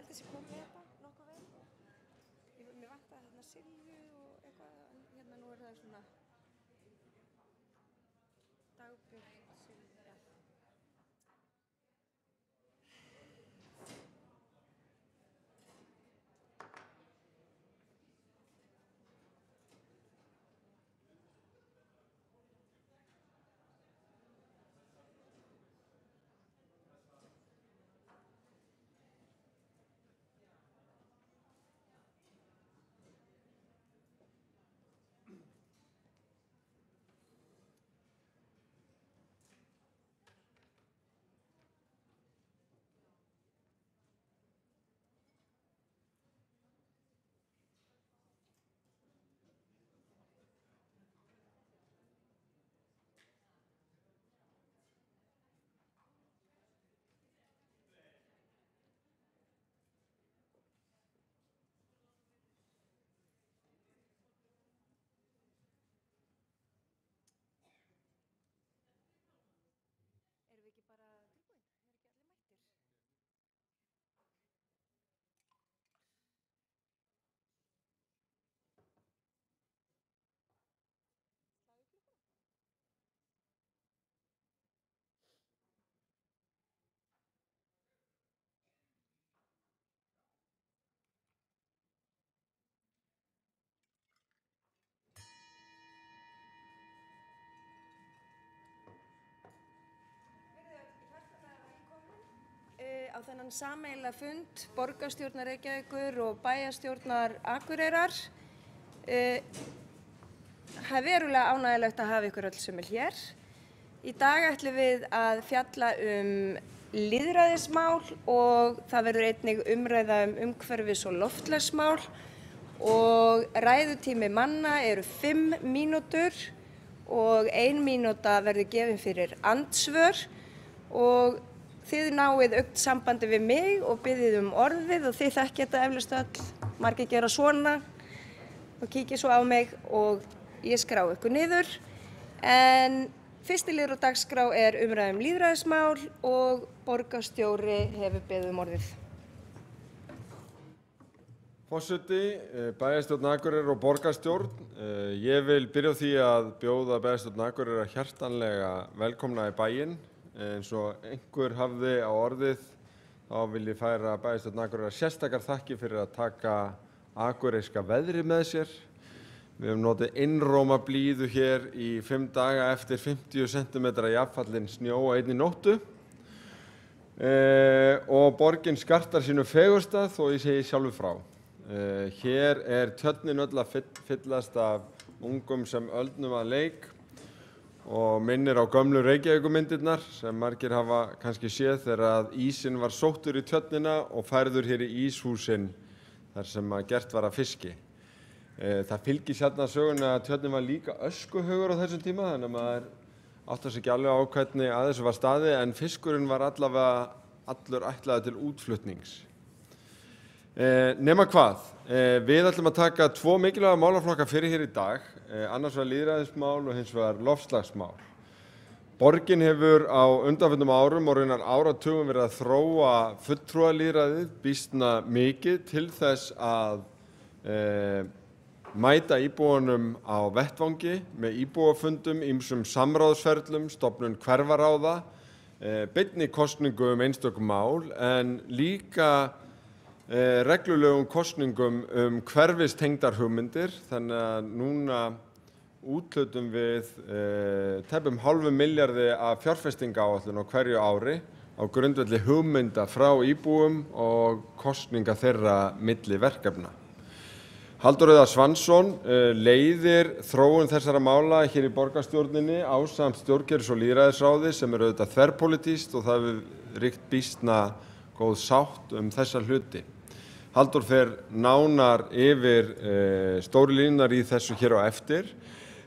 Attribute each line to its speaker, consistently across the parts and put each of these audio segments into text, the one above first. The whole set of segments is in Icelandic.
Speaker 1: held þessi komið með þetta nokkuð vel. Mér vantaði þarna Silju og eitthvað, en hérna nú það svona Dagbjört Silja. Erum við ekki bara tilbúin? Ekki allir mættir? Á þennan sameiginlega fund borgarstjórnar Reykjavíkur og bæjarstjórnar Akureyrar. Það verulega ánægjulegt að hafa ykkur öll sömul hér. Í dag ætlum við að fjalla lýðræðismál og það verður einnig umræða umhverfis- og loftslagsmál og ræðutími manna eru 5 mínútur og 1 mínúta verður gefin fyrir andsvör og þið náið aukt sambandi við mig og biðið orðið og þið þekkið þetta eflaust öll, margir gera svona og kíkið svo á mig og ég skrá ykkur niður. En fyrsti liður á dagskrá umræða lýðræðismál og borgarstjóri hefur beðið orðið.
Speaker 2: Forseti, bæjarstjórn Akureyrar og borgarstjórn. Ég vil byrja á því að bjóða bæjarstjórn Akureyrar hjartanlega velkomna í bæinn. Eins og einhver hafði á orðið, þá vil ég færa bæjarstjórn Akureyrar sérstakar þakkir fyrir að taka akureyska veðrið með sér. Við höfum notið einróma blíðu hér í 5 daga eftir 50 cm jafnfallinn snjó á einni nóttu. Og borgin skartar sínu fegursta þó ég segi sjálfur frá. Hér tjörnin öll að fyllast af ungum sem öldnum að leik og minnir á gömlu Reykjavíkurmyndirnar sem margir hafa kannski séð þegar að ísinn var sóttur í tjörnina og færður hér í íshúsin þar sem gert var að fiski. Það fylgir sjaldan sögunni að tjörnin var líka öskuhaugur á þessum tíma, þannig að maður áttar sig ekki alveg á hvernig að þessu var staðið, en fiskurinn var allavega allur ætlaður til útflutnings. Nema hvað, við ætlum að taka 2 mikilvæga málaflokka fyrir hér í dag, annars vegar lýðræðismál og hins vegar loftslagsmál. Borgin hefur á undanförnum árum og raunar áratugum verið að þróa fulltrúalýðræðið býsna mikið til þess að mæta íbúunum á vettvangi með íbúafundum, ýmsum samráðsferlum, stofnun hverfaráða, beinni kosningu einstök mál, en líka reglulegum kosningum hverfistengdar hugmyndir, þannig að núna úthlutum við tæpum hálfum milljarði af fjárfestingaráætlun á hverju ári á grundvelli hugmynda frá íbúum og kosninga þeirra milli verkefna. Halldór Auðar Svansson leiðir þróun þessara mála hér í borgarstjórninni ásamt stjórnkerfis- og lýðræðisráði sem auðvitað þverpólitískt og það hefur ríkt býsna góð sátt þessa hluti. Halldór fer nánar yfir stóru línurnar í þessu hér á eftir,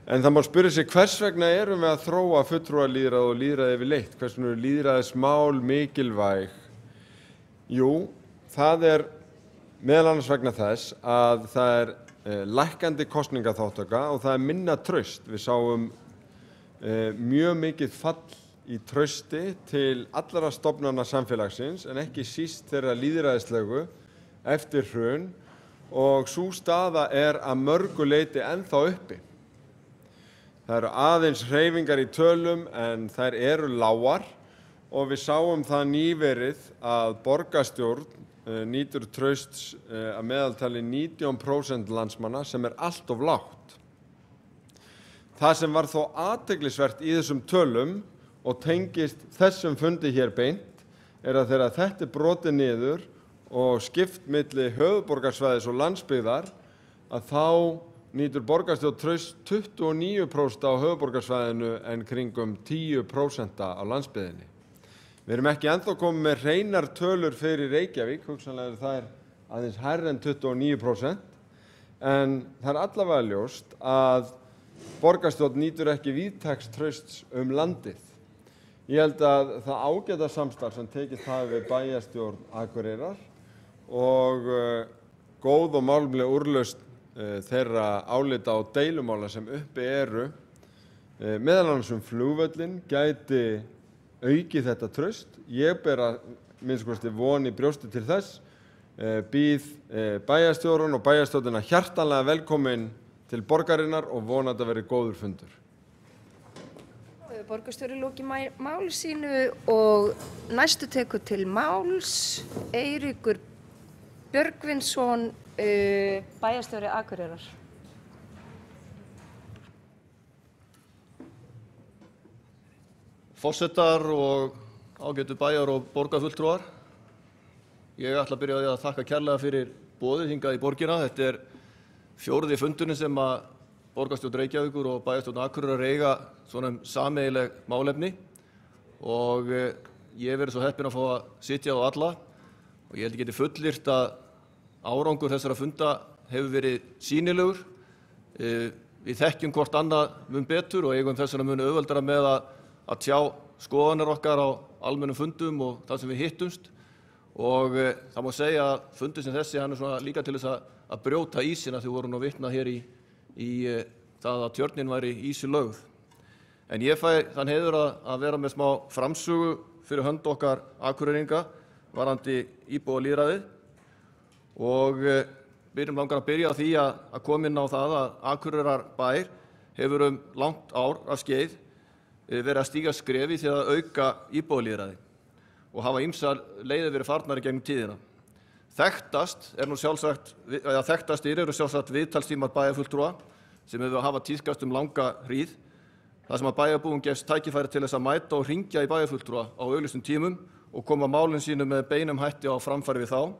Speaker 2: en það má spyrja sig hvers vegna erum við að þróa fulltrúalýðræði og lýðræði yfirleitt, hvers vegna eru lýðræðismál mikilvæg? Jú, það meðal annars vegna þess að það lækkandi kosningaþátttaka og það minna traust. Við sáum mjög mikið fall í trausti til allra stofnana samfélagsins en ekki síst þeirra lýðræðislegu eftir hrun og sú staða að mörgu leyti ennþá uppi. Það eru aðeins hreyfingar í tölum en þær eru lágar og við sáum það nýverið að borgarstjórn nýtur trausts að meðaltali 19% landsmanna sem allt of lágt. Það sem var þó athyglisvert í þessum tölum og tengist þessum fundi hér beint að þegar þetta brotið niður og skipt milli höfuðborgarsvæðis og landsbyggðar að þá nýtur borgarstjórn traust 29% á höfuðborgarsvæðinu en kringum 10% á landsbyggðinni. Við erum ekki ennþá komið með hreinar tölur fyrir Reykjavík, hugsanlega það aðeins hærra en 29%, en það allavega ljóst að borgarstjórn nýtur ekki víðtæks trausts landið. Ég held að það ágæta samstarf sem tekist hafi við bæjarstjórn Akureyrar og góð og málefnaleg úrlausn þeirra álita og deilumála sem uppi eru, meðal annars flugvöllinn, gæti aukið þetta traust. Ég ber að minnsta kosti von í brjósti til þess, býð bæjarstjórn og bæjarstjórnina hjartanlega velkomin til borgarinnar og vona að þetta verði góður fundur.
Speaker 1: Borgarstjóri lokið máli sínu og næstu tekur til máls Eiríkur Björgvinsson, bæjarstjóri Akureyrar.
Speaker 3: Forsetar og ágætu bæjar- og borgarfulltrúar. Ég ætla að byrja á því að þakka kærlega fyrir boðið hingað í borgina. Þetta 4. fundurinn sem að borgarstjórn Reykjavíkur og bæjarstjórn Akureyrar eiga svona sameiginleg málefni og ég hef verið svo heppinn að fá að sitja á alla og ég held ég geti fullyrt að árangur þessara funda hefur verið sýnilegur. Við þekkjum hvort annað mun betur og eigum þess vegna mun auðveldara með að tjá skoðanir okkar á almennum fundum og það sem við hittumst og það má segja að fundur sem þessi hann svona líka til þess að brjóta ísina því voru nú vitnað hér í það að tjörnin væri ísi lögð. En ég fæ þann heiður að vera með smá framsögu fyrir hönd okkar Akureyringa varðandi íbúalýðræðið og langar að byrja á því að koma inn á það að Akureyrarbær hefur langt ár af skeið verið að stíga skref í því að auka íbúalýðræði og hafa ýmsar leiðir verið farnar í gegnum tíðina. Þekktast eru sjálfsagt viðtalstímar bæjarfulltrúa sem hefur hafa tíðkast langa hríð, þar sem að bæjarbúum gefst tækifæri til þess að mæta og hringja í bæjarfulltrúa á auglýstum tímum og koma málum sínum með beinum hætti á framfæri við þá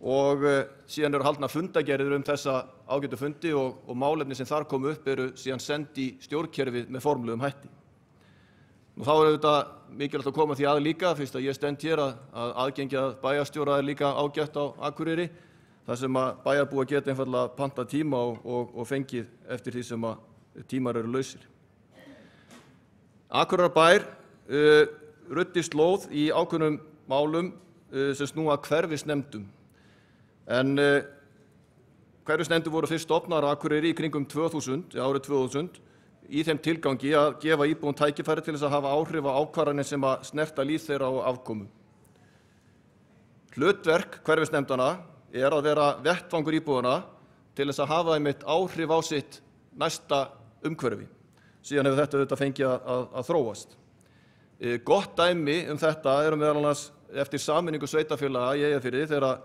Speaker 3: og síðan eru haldnar fundagerðir þessa ágætu fundi og málefni sem þar komu upp eru síðan send í stjórnkerfið með formlegum hætti. Nú þá auðvitað mikilvægt að koma því að líka, fyrst að ég stend hér að aðgengi að bæjarstjóra líka ágætt á Akureyri, þar sem að bæjarbúar geta einfaldlega pantað tíma og fengið eftir því sem að tímar eru lausir. Akureyrarbær ruddi slóð í ákveðnum málum sem snúa að hverfisnefndum. En hverfisnefndir voru fyrst stofnaðar á Akureyri í kringum árið 2000 í þeim tilgangi að gefa íbúum tækifæri til þess að hafa áhrif á ákvarðanir sem að snerta líf þeirra og afkomu. Hlutverk hverfisnefndana að vera vettvangur íbúanna til þess að hafa einmitt áhrif á sitt næsta umhverfi. Síðan hefur þetta auðvitað fengið að þróast. Gott dæmi þetta eru meðal annars eftir sameiningu sveitarfélaga í Eyjafirði þegar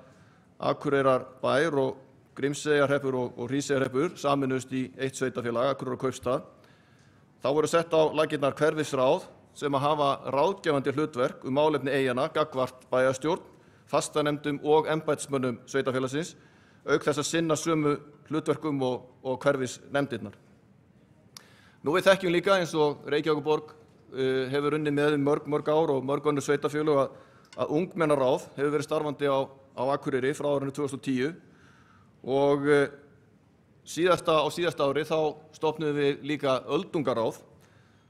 Speaker 3: Akureyrarbær og Grímseyjarhreppur og Hríseyjarhreppur sameinuðust í eitt sveitarfélag, Akureyrar og Kaupstað. Þá voru sett á laggirnar hverfisráð sem að hafa ráðgefandi hlutverk málefni eyjanna gagnvart bæjarstjórn, fastanefndum og embættismönnum sveitarfélagsins, auk þess að sinna sömu hlutverkum og hverfisnefndirnar. Nú við þekkjum líka eins og Reykjavíkurborg hefur unnið með mörg ár og mörg önnur sveitarfélög að ungmennaráð hefur verið starfandi á Akureyri frá árinu 2010 og á síðasta ári þá stofnuðum við líka öldungaráð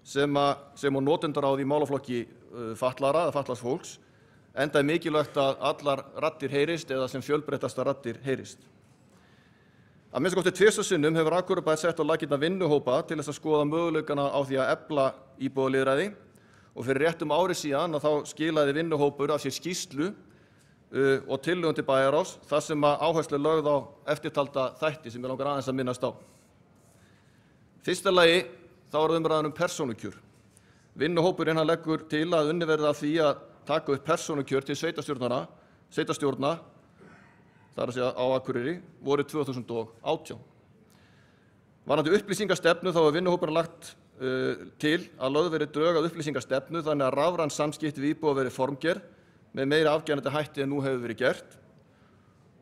Speaker 3: sem og notendaráð í málaflokki fatlaðra eða fatlaðs fólks, enda mikilvægt að allar raddir heyrist eða sem fjölbreyttastar raddir heyrist. Að minnsta kosti 2 sinnum hefur Akureyrarbær sett á laggirnar vinnuhópa til þess að skoða möguleikana á því að efla íbúalýðræði og fyrir réttum ári síðan þá skilaði vinnuhópur af sér skýrslu og tillögum til bæjarráðs þar sem áherslu er lögð á eftirtalda þætti sem ég langar aðeins að minnast á. Fyrsta lagi þá er umræðan persónukjör. Vinnuhópurinn leggur til að unnið verði að því að taka upp persónukjör til sveitarstjórna, það er að segja á Akureyri, vorið 2018. Varðandi upplýsingastefnu þá er vinnuhópurinn lagt til að lögð verði drög að upplýsingastefnu þannig að rafræn samskipti við íbúa verði formgerð með meira afgerandi hætti en nú hefur verið gert.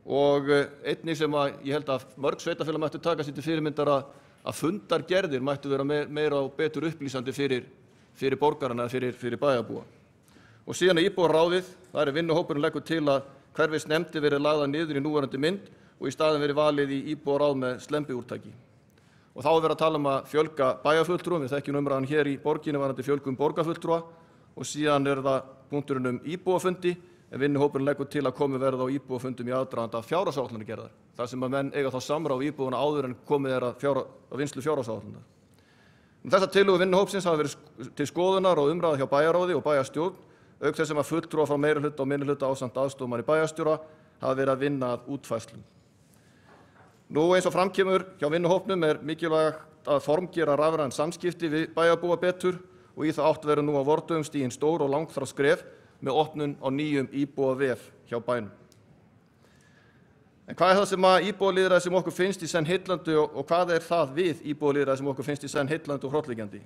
Speaker 3: Og einnig sem ég held að mörg sveitarfélög mættu taka sér til fyrirmyndar að fundargerðir mættu vera meira og betur upplýsandi fyrir borgarana eða fyrir bæjarbúa. Og síðan íbúaráðið, þar er vinnuhópurinn leggur til að hverfisnefndir verði lagðar niður í núverandi mynd og í staðinn verði valið í íbúaráð með slembiúrtaki. Og þá er verið að tala að fjölga bæjarfulltrúum, við þekkjum umræðan hér í borginni varðandi fjölgun borgarfulltrúa og síðan er það punkturinn íbúafundi en vinnuhópurinn leggur til að komið verði á íbúafundum í aðdraganda fjárhagsáætlanagerðar, þar sem menn eiga þá samráð við íbúana áður en komið er að vinnslu fjárhagsáætlunar. Þessar tillögur vinnuhópsins hafa verið til skoðunar og umræða hjá bæjarráði og bæjarstjórn, auk þess sem að fulltrúar frá meirihluta og minnihluta ásamt aðstoðarmanni bæjarstjóra hafa verið að vinna að útfærslum. Nú eins og fram kemur hjá vinnuhópnum er mikilvægt að formgera rafræn samskipti við bæjarbúa betur og í það átt verður nú á vordögum stigin stór og langþráð skref með opnun á nýjum íbúavef hjá bænum. En hvað er það sem íbúalýðræði sem okkur finnst í senn heillandi og hvað er það við íbúalýðræði sem okkur finnst í senn heillandi og hrollvekjandi?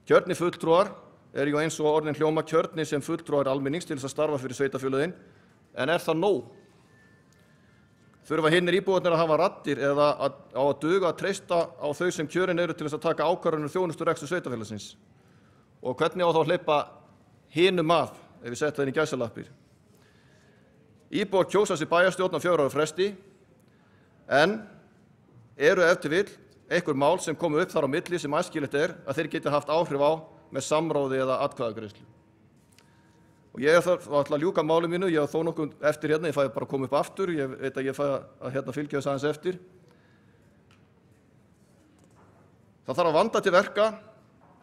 Speaker 3: Kjörnir fulltrúar eru jú eins og orðin hljóma kjörnir sem fulltrúar almennings til þess að starfa fyrir sveitarfélögin, en er það nóg? Þurfa hinnir íbúarnir að hafa raddir eða á að duga að treysta á þau sem kjörin eru til þess að taka ákvarðanir þjónusturekstur sveitarfélagsins? Og hvernig á þá að hleypa hinum að, ef við setja það inn í gæsalappir? Íbúar kjósa sér bæjarstjórn á 4 ára fresti, en eru ef til vill einhver mál sem komu upp þar á milli sem æskilegt er að þeir geti haft áhrif á með samráði eða atkvæðagreiðslu. Og ég ætla að ljúka máli mínu, ég hef þó nokkuð eftir hérna, ég fæ bara að koma upp aftur, ég veit að ég fæ að fylgja þess aðeins eftir. Það þarf að vanda til verka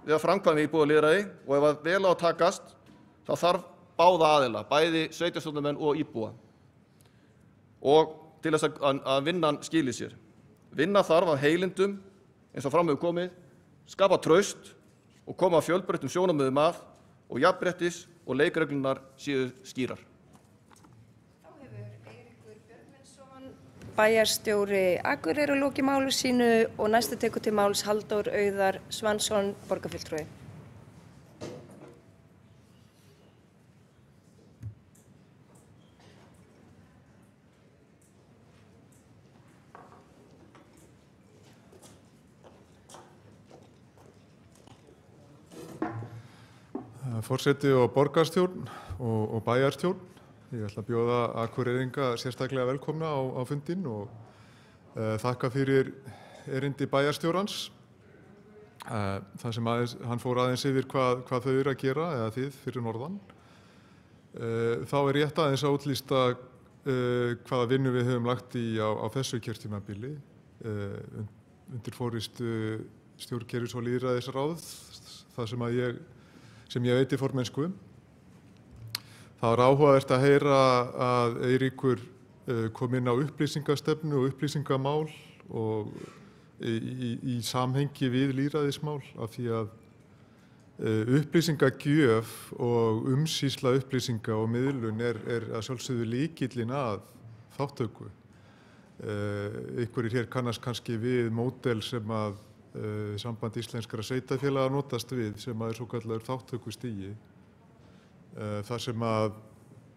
Speaker 3: við að framkvæma íbúalýðræði og ef að vel á að takast, þá þarf báða aðila, bæði sveitarstjórnarmenn og íbúa. Og til þess að vinnan skili sér. Vinna þarf að heilindum, eins og fram hefur komið, skapa traust og koma að fjölbreyttum sjónarmiðum að og jafnréttis og leikreglunar séu skýrar.
Speaker 1: Þá hefur Eiríkur Björgvinsson, bæjarstjóri Akureyrar, lokið máli sínu og næstu tekur til máls Halldór Auðar Svansson, borgarfulltrúi.
Speaker 4: Forseti og borgarstjórn og bæjarstjórn. Ég ætla að bjóða Akureyringa sérstaklega velkomna á fundinn og þakka fyrir erindi bæjarstjórans. Það sem hann fór aðeins yfir hvað þau eru að gera, eða þið fyrir norðan. Þá er rétt aðeins að útlýsta hvaða vinnu við höfum lagt í á þessu kjörtímabili undir forystu stjórnkerfis- og lýðræðisráðs, það sem ég veiti formennsku. Það var áhugavert að heyra að Eiríkur kom inn á upplýsingastefnu og upplýsingamál og í samhengi við lýðræðismál, af því að upplýsingagjöf og umsýsla upplýsinga og miðlun er að sjálfsögðu lykillinn að þátttöku. Einhverjir hér kannast kannski við módel sem að Samband íslenskra sveitarfélaga notast við, sem er svokallaður þátttökustigi. Þar sem að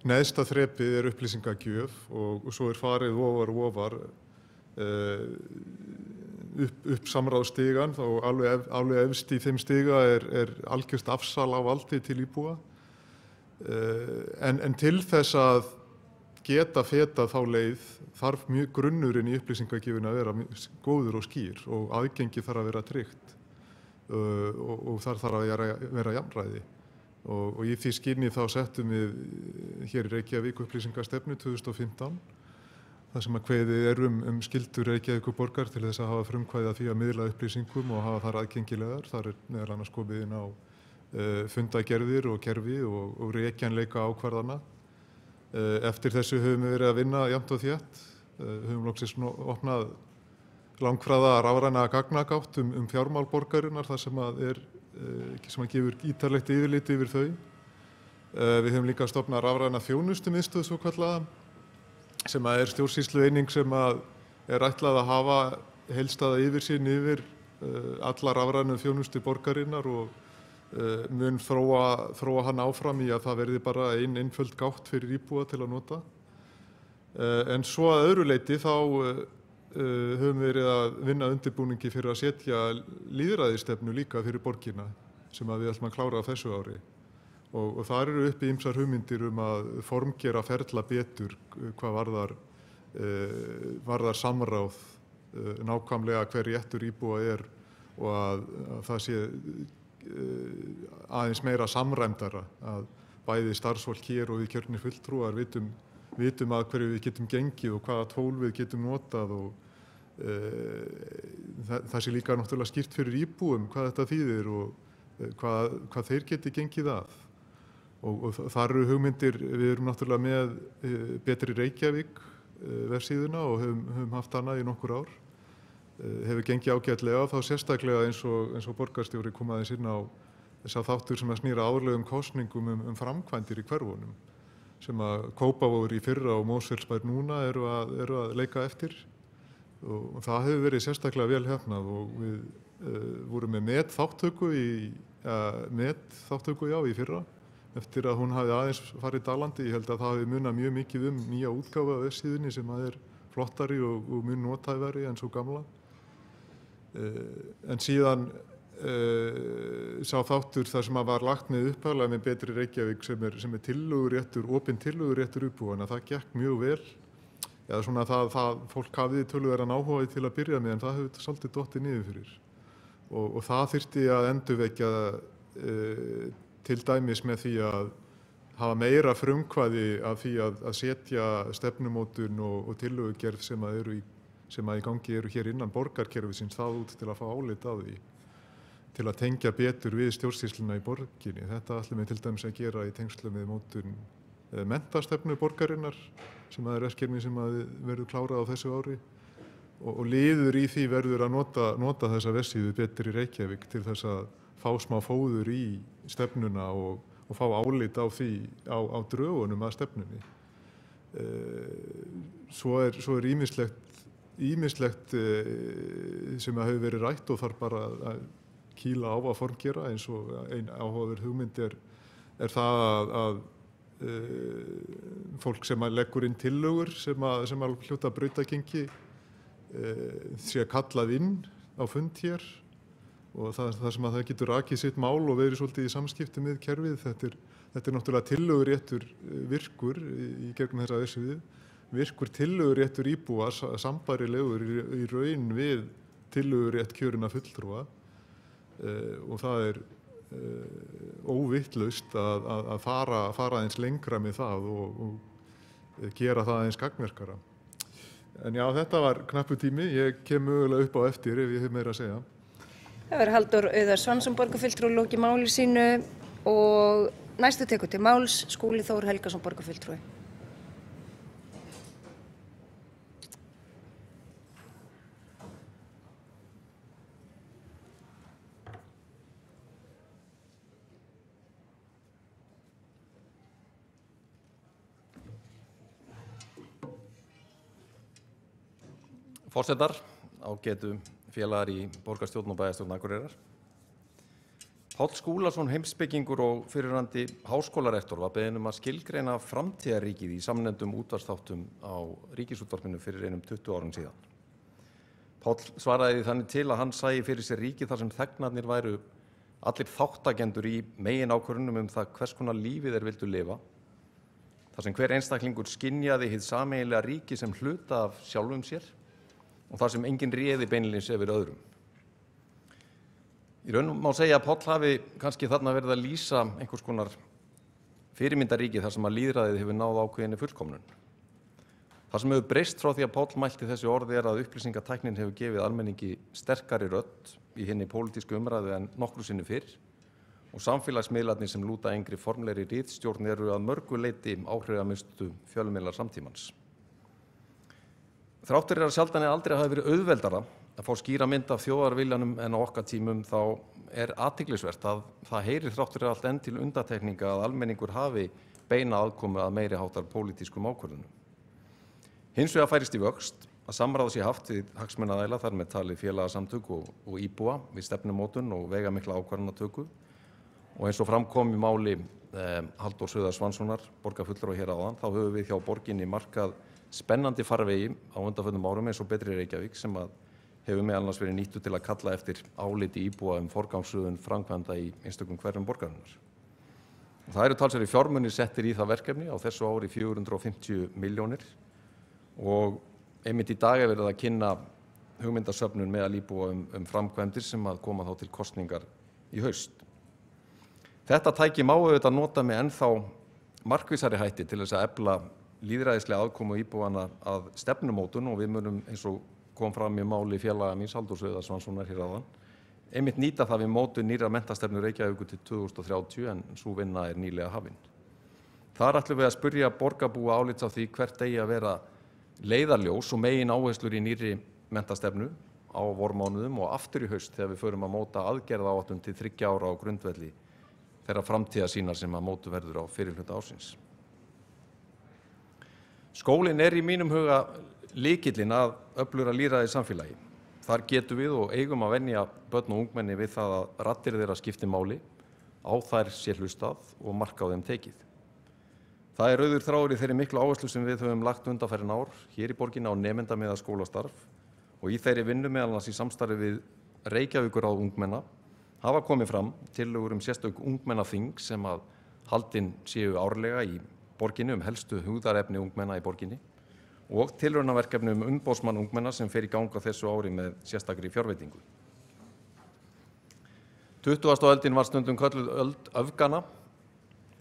Speaker 4: neðsta þrepið er upplýsingagjöf og svo er farið ofar upp samráðsstigann, og alveg efst í þeim stiga er algjört afsal á valdi til íbúa. En til þess að geta fetað þá leið þarf mjög grunnurinn í upplýsingagjöfina að vera góður og skýr og aðgengi þarf að vera tryggt og þar þarf að vera jafnræði. Og í því skyni þá settum við hér í Reykjavík upplýsingastefnu 2015, þar sem að kveðið er skyldur Reykjavíkurborgar til þess að hafa frumkvæði að því að miðla upplýsingum og hafa þar aðgengilegar. Þar er meðal annars komið inn á fundagerðir og kerfi og rekjanleika ákvarðana. Eftir þessu höfum við verið að vinna jafnt og þétt. Höfum loksins opnað langfræða rafræna gagnagátt fjármál borgarinnar þar sem sem gefur ítarlegt yfirlit yfir þau. Við höfum líka stofnað rafræna þjónustumiðstöð svokallaða sem stjórnsýslueining sem ætlað að hafa heildstæða yfirsýn yfir alla rafrænu þjónustu borgarinnar og mun þróa hann áfram í að það verði bara ein einföld gátt fyrir íbúa til að nota. En svo að öðru leyti þá höfum við verið að vinna undirbúningi fyrir að setja lýðræðisstefnu líka fyrir borgina sem við ætlum að klára á þessu ári. Og þar eru uppi ýmsar hugmyndir að formgera ferla betur hvað varðar samráð, nákvæmlega hver réttur íbúa og að það sé aðeins meira samræmdara, að bæði starfsfólk hér og við kjörnir fulltrúar vitum að hverju við getum gengið og hvaða tól við getum notað og það sé líka náttúrulega skýrt fyrir íbúum hvað þetta þýðir og hvað þeir geti gengið að. Og þar eru hugmyndir, við erum náttúrulega með Betri Reykjavík vefsíðuna og höfum haft hana í nokkur ár. Hefur gengið ágætlega þá sérstaklega eins og borgarstjóri kom aðeins inn á þessa þáttur sem snýra árlegum kosningum framkvæmdir í hverfunum sem að Kópavogur í fyrra og Mosfellsbær núna eru að leika eftir og það hefur verið sérstaklega vel heppnað og við vorum með metþátttöku í fyrra eftir að hún hafi aðeins farið dalandi. Ég held að það hafi munað mjög mikið nýja útgáfu af vefsíðunni sem flottari og mun nothæfari en svo gamla. En síðan sá þáttur þar sem var lagt með upphaflega með Betri Reykjavík sem tillöguréttur, opinn tillöguréttur íbúanna, það gekk mjög vel. Eða svona það fólk hafði töluverðan áhuga til að byrja með en það hefur svolítið dottið niður fyrir. Og það þyrfti að endurvekja til dæmis með því að hafa meira frumkvæði af því að setja stefnumótun og tillögugerð sem í gangi eru hér innan borgarkerfisins það út til að fá álit á því, til að tengja betur við stjórnsýsluna í borginni. Þetta ætlum við til dæmis að gera í tengslum við mótun menntastefnu borgarinnar sem verkefni sem verður klárað á þessu ári og liður í því verður að nota þessa vefsíðu Betri Reykjavík til þess að fá smá fóður í stefnuna og fá álit á því á drögunum að stefnunni. Svo er ýmislegt sem hefur verið rætt og þarf bara að kýla á að formgera eins og ein áhugaverð hugmynd er það að fólk sem leggur inn tillögur sem hljóta brautargengi sé kallað inn á fund hér og það sem að það getur rakið sitt mál og verið svolítið í samskiptum við kerfið. Þetta er náttúrulega tillöguréttur virkur í gegnum þessa vefsíðu, virkur tillöguréttur íbúa sambærilegur í raun við tillögurétt kjörinna fulltrúa og það er óvitlaust að fara eins lengra með það og gera það eins gagnmerkara. En já, þetta var knappu tími, ég kem mögulega upp á eftir ef ég hef meira að segja.
Speaker 1: Það verður Halldór Auðar Svansson borgarfulltrúi lokið máli sínu og næstu tekur til máls Skúli Þór Helgason borgarfulltrúi.
Speaker 3: Forsetar, ágætu félagar í borgarstjórn og bæjarstjórn Akureyrar. Páll Skúlason, heimspekingur og fyrrverandi háskólarektor var beðinn að skilgreina framtíðarríkið í samnefndum útvarpsþáttum á Ríkisútvarpinu fyrir einum 20 árum síðan. Páll svaraði þannig til að hann sæi fyrir sér ríki þar sem þegnarnir væru allir þáttakendur í meginákvörðunum það hvers konar lífi þeir vildu lifa, þar sem hver einstaklingur skynjaði hið sameiginlega ríki sem hluta af sjálfum sér og þar sem enginn réði beinlínis yfir öðrum. Í raun má segja að Páll hafi kannski þarna verið að lýsa einhvers konar fyrirmyndaríki þar sem að lýðræðið hefur náð ákveðinni fullkomnun. Það sem hefur breyst frá því að Páll mælti þessi orði að upplýsingatæknin hefur gefið almenningi sterkari rödd í hinni pólitísku umræðu en nokkru sinni fyrr og samfélagsmiðlarnir sem lúta engri formlegri ritstjórn eru að mörgu leyti áhrifamiðstu fjölmiðlar samtímans. Þrátt fyrir að sjaldan eða aldrei hafi verið auðveldara að fá skýra mynd af þjóðarviljanum en á okkar tímum þá athyglisvert að það heyrir þrátt fyrir allt enn til undantekninga að almenningur hafi beina aðkomu að meiri háttar pólitískum ákvörðunum. Hins vegar færist í vöxt að samráð sé haft við hagsmunaaðila, þar með talið félagasamtök og íbúa við stefnumótun og veigamikla ákvarðanatöku. Og eins og fram kom í máli Halldórs Auðars Svanssonar, borgarfulltrúa hér áðan, þá höfum við hjá borginni markað spennandi farvegi á undanförnum árum eins og Betri Reykjavík sem hefur meðal annars verið nýttur til að kalla eftir áliti íbúa forgangsröðun framkvæmda í einstökum hverfum borgarinnar. Það eru talsverðir fjármunir settir í það verkefni á þessu ári 450 milljónir og einmitt í dag er verið að kynna hugmyndasöfnun meðal íbúa framkvæmdir sem að koma þá til kosningar í haust. Þetta tæki má auðvitað nota með ennþá markvissari hætti til þess að efla lýðræðislega aðkomu íbúanna að stefnumótun og við munum eins og kom fram í máli félaga míns Halldórs Auðars Svanssonar hér áðan, einmitt nýta það við mótun nýrrar menntastefnu Reykjavíkur til 2030 en sú vinna er nýlega hafin. Þar ætlum við að spyrja borgarbúa álits á því hvert eigi að vera leiðarljós og megin áherslur í nýrri menntastefnu á vormánuðum og aftur í haust þegar við förum að móta aðgerðaáætlun til 3 ára á grundvelli þeirra framtíðarsýnar sem að mótu verður á fyrrihluta ársins. Skólinn er í mínum huga lykillinn að öflugra lýðræði samfélagi. Þar getum við og eigum að venja börn og ungmenni við það að raddir þeirra skipti máli, á þær sé hlustað og mark á þeim tekið. Það er rauður þráður í þeirri miklu áherslu sem við höfum lagt undanfarin ár hér í borginni á nemendamiðað skólastarf og í þeirri vinnu meðal annars í samstarfi við Reykjavíkurráð ungmenna hafa komið fram tillögur sérstök ungmennaþing sem að haldin séu árlega í borginni helstu hugðarefni ungmenna í borginni og tilraunaverkefni umboðsmann ungmenna sem fer í ganga þessu ári með sérstakri fjárveitingu. 20. öldin var stundum kölluð öld öfgana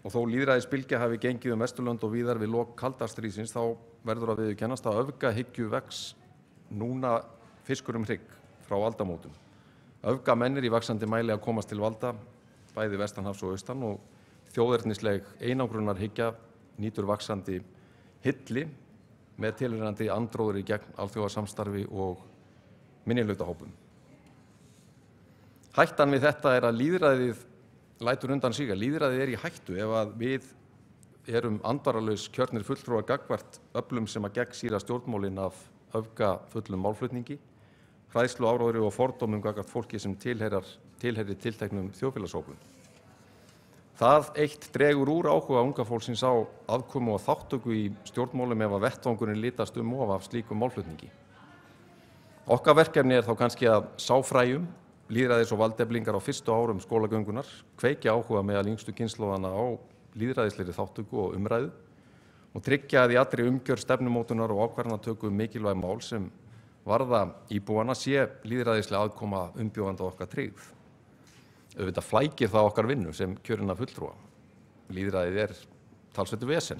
Speaker 3: og þó lýðræðisbylgja hafi gengið Vesturlönd og víðar við lok kalda stríðsins þá verður að viðurkennast að öfgahyggju vex núna fiskur hrygg frá aldamótum. Öfgamennir í vaxandi mæli að komast til valda bæði vestanhafs og austan og þjóðernisleg einangrunarhyggja nýtur vaxandi hilli með tilheyrandi andróðri gegn alþjóðasamstarfi og minnihlutahópum. Hættan við þetta er að lýðræðið lætur undan sig, að lýðræðið er í hættu ef að við erum andvaralaus kjörnir fulltrúar gagnvart öflum sem að gegnsýra stjórnmálin af öfgafullum málflutningi, hræðslu áróðri og fordómum gagnvart fólki sem tilheyrir tilteknum þjóðfélagshópum. Það eitt dregur úr áhuga unga fólksins á aðkomu og þátttöku í stjórnmálum ef að vettvangurinn litast of af slíkum málflutningi. Okkar verkefni er þá kannski að sá fræjum lýðræðis og valdeflingar á fyrstu árum skólagöngunar, kveikja áhuga meðal yngstu kynslóðana á lýðræðislegri þátttöku og umræðu og tryggja að í allri umgjörð stefnumótunar og ákvarðanatöku mikilvæg mál sem varða íbúana sé lýðræðislega aðkoma umbjóðanda okkar tryggð. Auðvitað flækir það okkar vinnu sem kjörinna fulltrúa. Lýðræðið er talsvert vesen.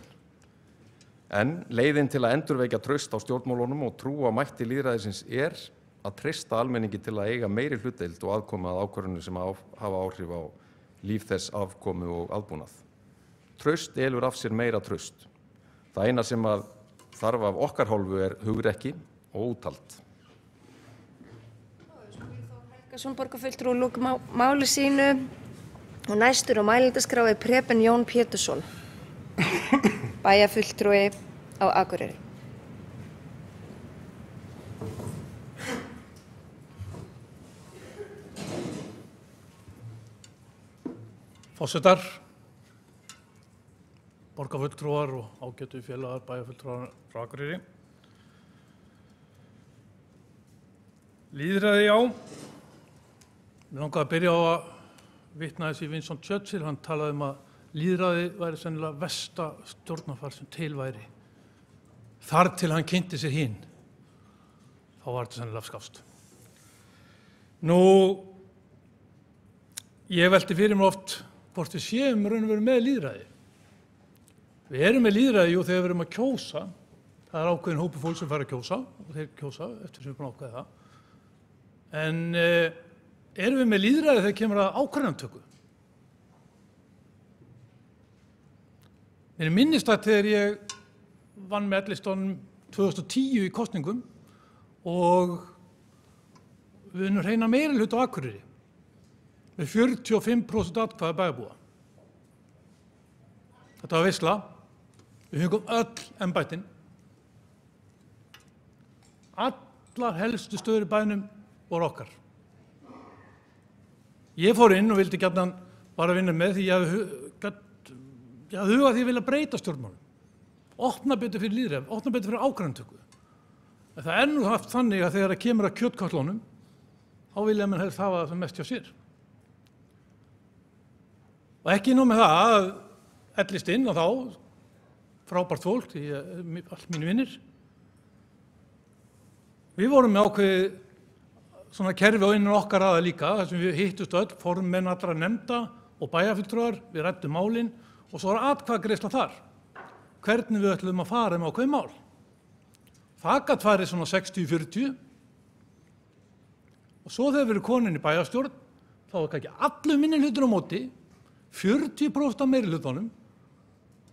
Speaker 3: En leiðin til að endurvekja traust á stjórnmálunum og trú á mætti lýðræðisins er að treysta almenningi til að eiga meiri hlutdeild og aðkoma að ákvörðunum sem hafa áhrif á líf þess, afkomu og aðbúnað. Traust elur af sér meira traust. Það eina sem að þarf af okkar hálfu er hugrekki og úthald.
Speaker 1: Borgarfulltrúi lúk máli sínu og næstur á mælendaskrá er Preben Jón Pétursson, bæjarfulltrúi á Akureyri.
Speaker 5: Forsetar, borgarfulltrúar og ágætu félagar bæjarfulltrúar frá Akureyri. Lýðræði já. Mér langaði að byrja á að vitna þess í Winston Churchill. Hann talaði að lýðræði væri sennilega versta stjórnarfar sem til væri. Þar til hann kynnti sér hinn. Þá var þetta sennilega afskafst. Ég velti fyrir mér oft hvort við séum raun og veru með lýðræði. Við erum með lýðræði þegar við erum að kjósa. Það er ákveðin hópi fólk sem fara að kjósa og þeir kjósa eftir sem við búin að ákveða það. En erum við með lýðræði þegar kemur að ákvarðanatöku? Mér minnist að þegar ég vann með Ellistónum 2010 í kosningum og við unnum hreina meirihluta á Akureyri með 45% atkvæða bæjarbúa. Þetta var veisla. Við fengum öll embættin. Allar helstu stöður í bænum voru okkar. Ég fór inn og vildi gjarnan bara vinna með því ég hafði hugað því að vilja breyta stjórnmálum. Opna betur fyrir lýðræði, opna betur fyrir ákvarðanatöku. En það er nú haft þannig að þegar það kemur að kjötkötlunum, þá vilja menn helst hafa það sem mest hjá sér. Og ekki nóg með það að ellist inn og þá, frábært fólk, því allt mínu vinnir. Við vorum með ákveðið svona kerfi á innan okkar aða líka, þar sem við hittust öll, formenn allra nefnda og bæjarfulltrúar, við ræddum málin og svo var atkvæðagreiðsla þar. Hvernig við ætlum að fara með ákveðið mál. Það gat farið svona 60-40 og svo þegar við erum konin í bæjarstjórn, þá var ekki allur minnihlutur á móti, 40% af meirihlutunum,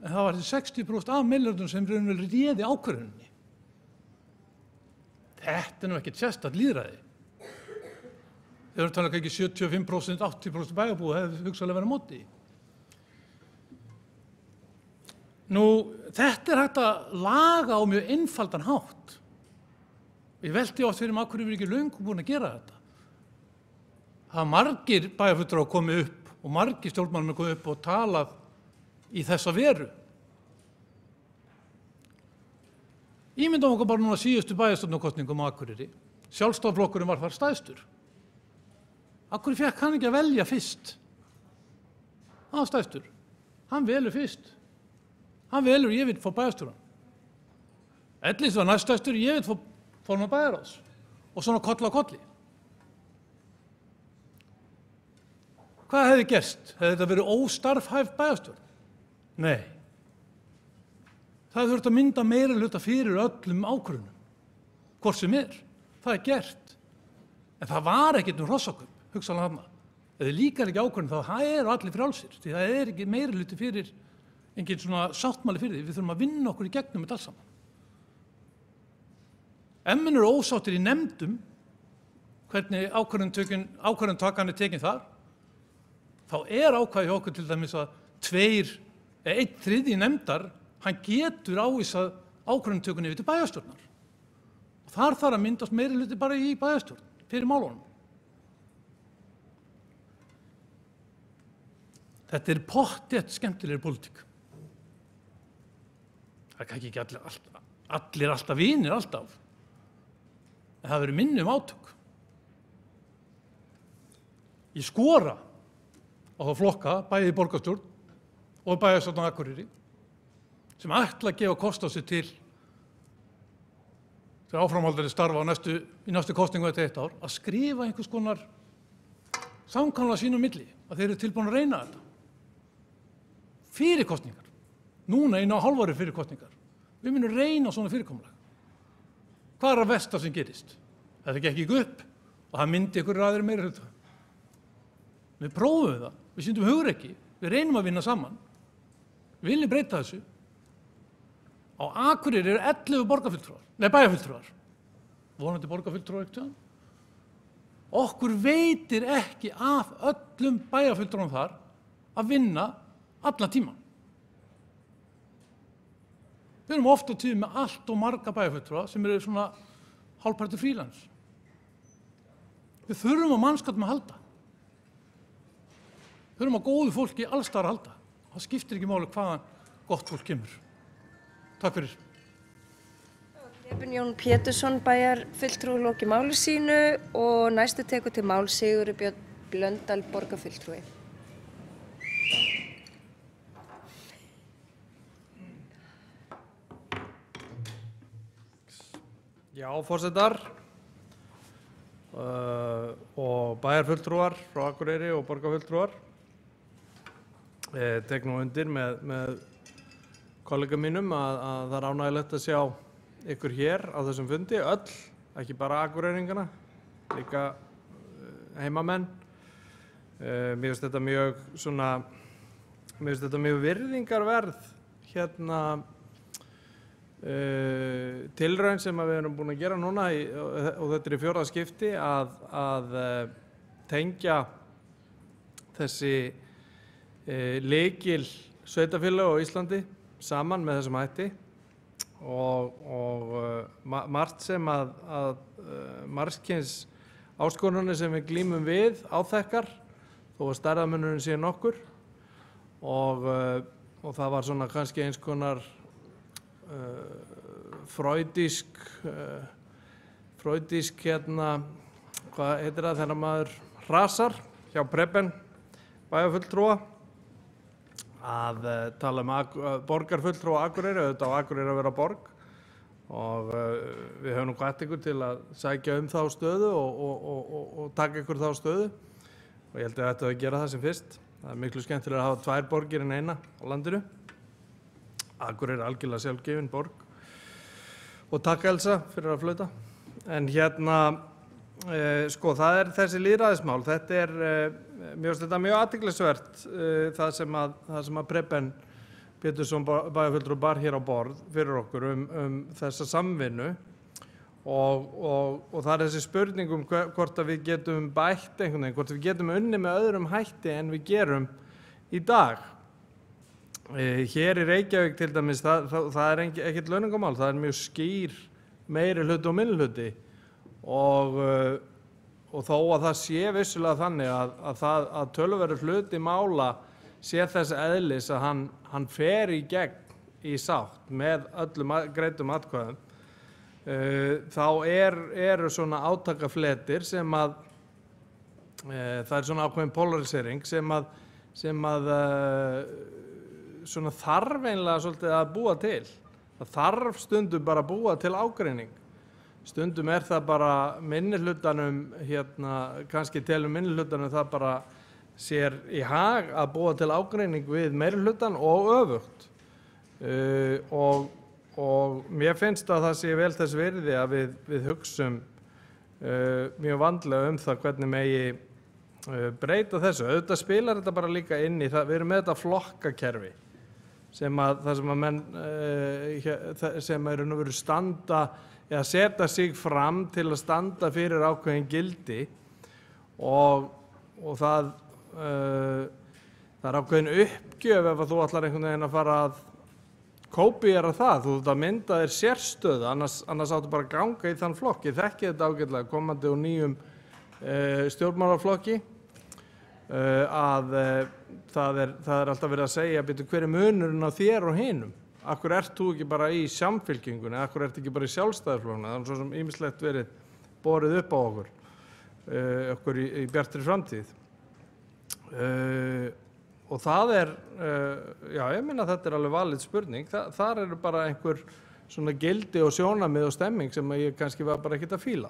Speaker 5: en það var þessi 60% af meirihlutunum sem raunverulega réði ákvörðuninni. Þetta er nú ekkert sérstakt lýðræði. Þegar við tala ekki 75%, 80% bæjarbúa hefði hugsanlega verið á móti. Nú, þetta er hægt að laga á mjög einfaldan hátt. Ég velti oft fyrir mig af hverju við ekki löngu búin að gera þetta. Það margir bæjarfulltrúar komið upp og margir stjórnmálamenn komið upp og talað í þessa veru. Ímyndum okkur bara núna síðustu bæjarstjórnarkosningum á Akureyri. Sjálfstæðisflokkurinn var þar stærstur. Af hverju fékk hann ekki að velja fyrst? Hann var stærstur. Hann velur fyrst. Hann velur, ég vil fá bæjarstjórann. Ellist var næststærstur, ég vil fá formann bæjarráðs. Og svona koll á kolli. Hvað hefði gerst? Hefði þetta verið óstarfhæf bæjarstjórn? Nei. Það þurft að mynda meirihluta fyrir öllum ákvörðunum. Hvort sem er. Það er gert. En það var ekkert hrossakaup, hugsanlega þarna. Ef þið líkar ekki ákvörðun, þá eru allir frjálsir. Því það er ekki meirihluti fyrir engin svona sáttmáli fyrir því. Við þurfum að vinna okkur í gegnum þetta alls saman. Ef menn eru ósáttir í nefndum, hvernig ákvörðuntakan er tekin þar, þá er ákvæði hjá okkur til dæmis að 1/3 nefndar, hann getur ávísað ákvörðuntökunni yfir til bæjarstjórnar. Og þar þarf að myndast meirihluti bara í bæjarstjórn, fyrir málunum. Þetta er pottþétt skemmtilegri pólitík. Það er kannski ekki allir alltaf vinir alltaf. En það verður minni átök. Ég skora á þá flokka, bæði í borgarstjórn og bæjarstjórn á Akureyri, sem ætla að gefa kost á sig til þegar áframhaldandi starfa í næstu kosningu eftir 1 ár, að skrifa einhvers konar samkomulag sín á milli, að þeir eru tilbúin að reyna þetta. Fyrir kosningar. Núna einu og hálfu ári fyrir kosningar. Við munum reyna svona fyrirkomulag. Hvað er að versta sem gerist? Þetta gekk ekki upp og það myndi ykkur aðrir meirihluta. Við prófum það, við sýndum hugrekki, við reynum að vinna saman. Við viljum breyta þessu. Á Akureyri eru 11 bæjarfulltrúar. Vonandi borgarfulltrúar ekkert þaðan. Okkur veitir ekki af öllum bæjarfulltrúum þar að vinna allan tíman. Við erum oft á tíð með allt og marga bæjarfulltrúa sem eru svona hálfpartur frílans. Við þurfum á mannskapnum að halda. Við þurfum á góðu fólki alls staðar að halda. Það skiptir ekki máli hvaðan gott fólk kemur. Takk fyrir.
Speaker 1: Stefán Jón Pétursson bæjarfulltrúi lokið máli sínu og næstu tekur til máls Sigurður Björn Blöndal borgarfulltrúi.
Speaker 6: Já, forsetar og bæjarfulltrúar frá Akureyri og borgarfulltrúar. Tek nú undir með kollega mínum að það er ánægjulegt að sjá ykkur hér á þessum fundi, öll, ekki bara akureyringana, líka heimamenn. Mér finnst þetta mjög virðingarverð tilraun sem við erum búin að gera núna og þetta í 4. skipti að tengja þessi lykil sveitarfélög á Íslandi saman með þessum hætti og margt sem margskyns áskorunarnir sem við glímum við áþekkar þó að stærðarmunurinn sé nokkur og það var svona kannski eins konar freudísk hvað heitir það þegar maður hrasar hjá Preben bæjarfulltrúa að tala borgarfulltrúa Akureyri, auðvitað á Akureyri að vera borg og við höfum nú hvatt ykkur til að sækja þá stöðu og taka ykkur þá stöðu og ég held að þetta að gera það sem fyrst. Það er miklu skemmtilega að hafa 2 borgir en eina á landinu. Akureyri er algjörlega sjálfgefin borg og takk Elsa fyrir að flauta. En sko það þessi lýðræðismál, þetta mér finnst þetta mjög athyglisvert það sem að Preben Pétursson bæjarfulltrúi bar hér á borð fyrir okkur þessa samvinnu og það þessi spurning hvort að við getum bætt einhvern veginn, hvort við getum unnið með öðrum hætti en við gerum í dag. Hér í Reykjavík til dæmis, það ekkert launungamál, það mjög skýr meiri hluti og minni hluti og þó að það sé vissulega þannig að töluverður hluti mála sé þess eðlis að hann fer í gegn í sátt með öllum greiddum atkvæðum, þá eru svona átakafletir sem að það svona ákveðin polarisering sem að svona þarf einlega svolítið að búa til. Það þarf stundum bara að búa til ágreining. Stundum það bara minnihlutanum, kannski telur minnihlutanum það bara sér í hag að búa til ágreining við meirihlutan og öfugt. Og mér finnst að það sé vel þess virði að við hugsum mjög vandlega það hvernig megi breyta þessu. Auðvitað spilar þetta bara líka inn í það, við erum með þetta flokkakerfi sem menn sem veru standa eða setja sig fram til að standa fyrir ákveðin gildi og það ákveðin uppgjöf ef þú ætlar einhvern veginn að fara að kópíera það, þú ert að mynda þér sérstöðu, annars áttu bara að ganga í þann flokk. Ég þekki þetta ágætlega komandi úr nýjum stjórnmálaflokki að það er alltaf verið að segja hver munurinn á þér og hinum. Akkur ert þú ekki bara í Samfylkingunni, akkur ert ekki bara í Sjálfstæðisflokknum, það svo sem ýmislegt verið borið upp á okkur í bjartri framtíð. Og það já, ég minna að þetta alveg valid spurning, þar eru bara einhver svona gildi og sjónarmið og stemming sem ég kannski var bara ekkert að fíla.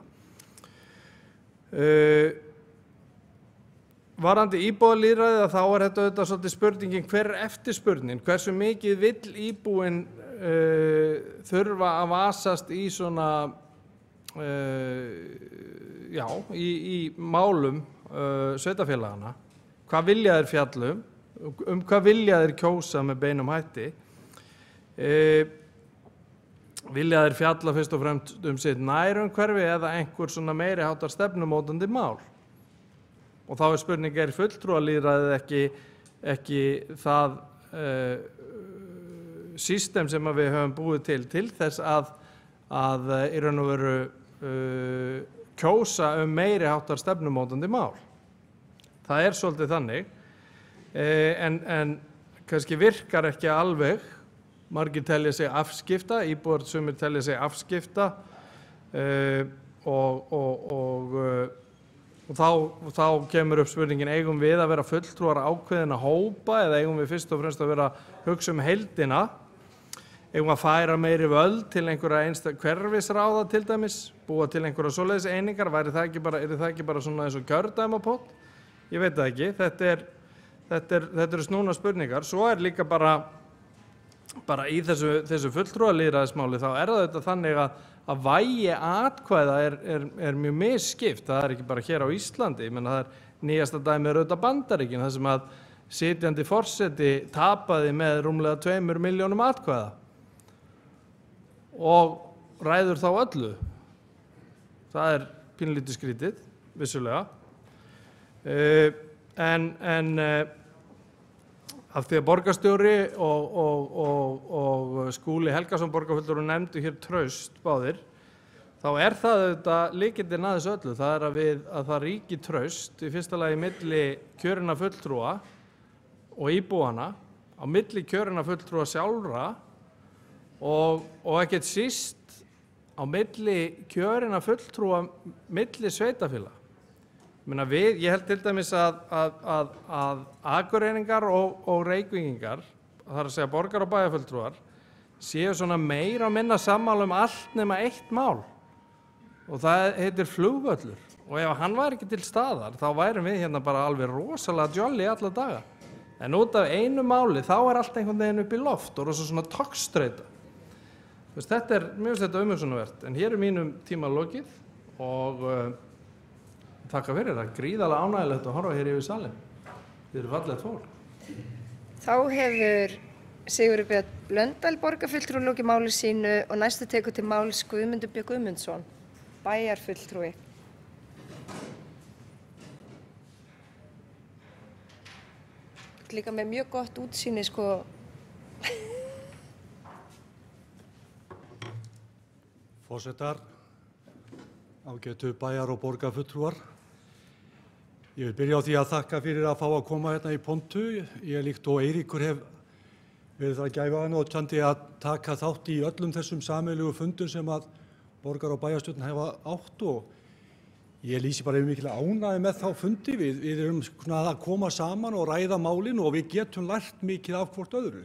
Speaker 6: Varðandi íbúðalýðræðið þá þetta auðvitað svolítið spurningin hver eftirspurnin, hversu mikið vill íbúinn þurfa að vasast í svona, já, í málum sveitarfélagana, hvað vilja þeir fjalla hvað vilja þeir kjósa með beinum hætti, vilja þeir fjalla fyrst og fremst sitt nærumhverfi eða einhver svona meiri háttar stefnumótandi mál. Og þá spurning fulltrúalýðræðið ekki það system sem við höfum búið til þess að í raun og veru kjósa meiri háttar stefnumótandi mál. Það svolítið þannig, en kannski virkar ekki alveg, margir telja sig afskipta, íbúar sumir telja sig afskipta og þá kemur upp spurningin, eigum við að vera fulltrúar ákveðina hópa eða eigum við fyrst og fremst að vera hugsa heildina, eigum að færa meiri völd til einhverja hverfisráða til dæmis, búa til einhverja svoleiðis einingar, er það ekki bara svona eins og kjördæmapott? Ég veit það ekki, þetta eru snúna spurningar. Svo líka bara í þessu fulltrúalýðræðismáli þá það þetta þannig að vægi atkvæða mjög misskipt. Það ekki bara hér á Íslandi, ég menna það nýjasta dæmi auðvitað Bandaríkin, það sem að sitjandi forseti tapaði með rúmlega 2 milljónum atkvæða og ræður þá öllu. Það pínlítið skrítið, vissulega. En af því að borgarstjóri og Skúli Helgason borgarfulltrúi nefndu hér traust báðir, þá það auðvitað lykillinn að þessu öllu. Það að það ríki traust í fyrsta lagi milli kjörinna fulltrúa og íbúana, á milli kjörinna fulltrúa sjálfra og ekkert síst á milli kjörinna fulltrúa milli sveitafélaga. Ég held til dæmis að Akureyringar og Reykvíkingar, það að segja borgar- og bæjarfulltrúar, séu svona meira og minna sammála allt nema eitt mál og það heitir flugvöllur. Og ef hann væri ekki til staðar þá værum við hérna bara alveg rosalega jolly alla daga. En út af einu máli þá allt einhvern veginn upp í loft og rosa svona togstreita. Þetta mjög þetta umhugsunarvert. En hér mínum tíma lokið og þakka fyrir, það gríðarlega ánægilegt að horfa hér yfir salinn. Þið eru fallegt fólk.
Speaker 1: Þá hefur Sigurður Björn Blöndal borgarfulltrúi lokið máli sínu og næstu tekur til máls Guðmundur Björn Guðmundsson, bæjarfulltrúi. Líka með mjög gott útsýni, sko.
Speaker 7: Forsetar, ágætu bæjar- og borgarfulltrúar. Ég vil byrja á því að þakka fyrir að fá að koma hérna í pontu. Ég líkt og Eiríkur hef verið það gæfanotandi að taka þátt í öllum þessum sameiginlegu fundum sem að borgar- og bæjarstjórn hefa átt og ég lýsi bara mikil ánægju með þá fundi. Við erum að koma saman og ræða málin og við getum lært mikið af hvort öðru.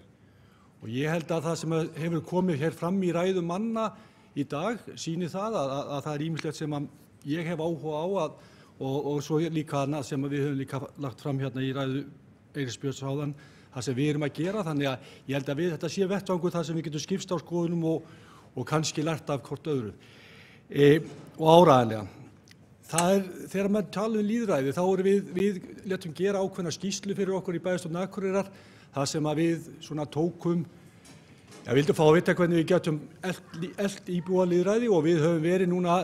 Speaker 7: Og ég held að það sem hefur komið hér fram í ræðum manna í dag sýnir það að það ýmislegt sem að ég hef áhuga á og svo líka annað sem við höfum líka lagt fram hérna í ræðu Eiríks Björns áðan, það sem við erum að gera. Þannig að ég held að þetta sé vettvangur þar sem við getum skipst á skoðunum og kannski lært af hvort öðru. Og áreiðanlega. Þegar maður tala lýðræði þá við letum gera ákveðna skýrslu fyrir okkur í bæjarstjórn Akureyrar, það sem að við svona tókum, vildum fá að vita hvernig við getum elt íbúa lýðræði og við höfum verið núna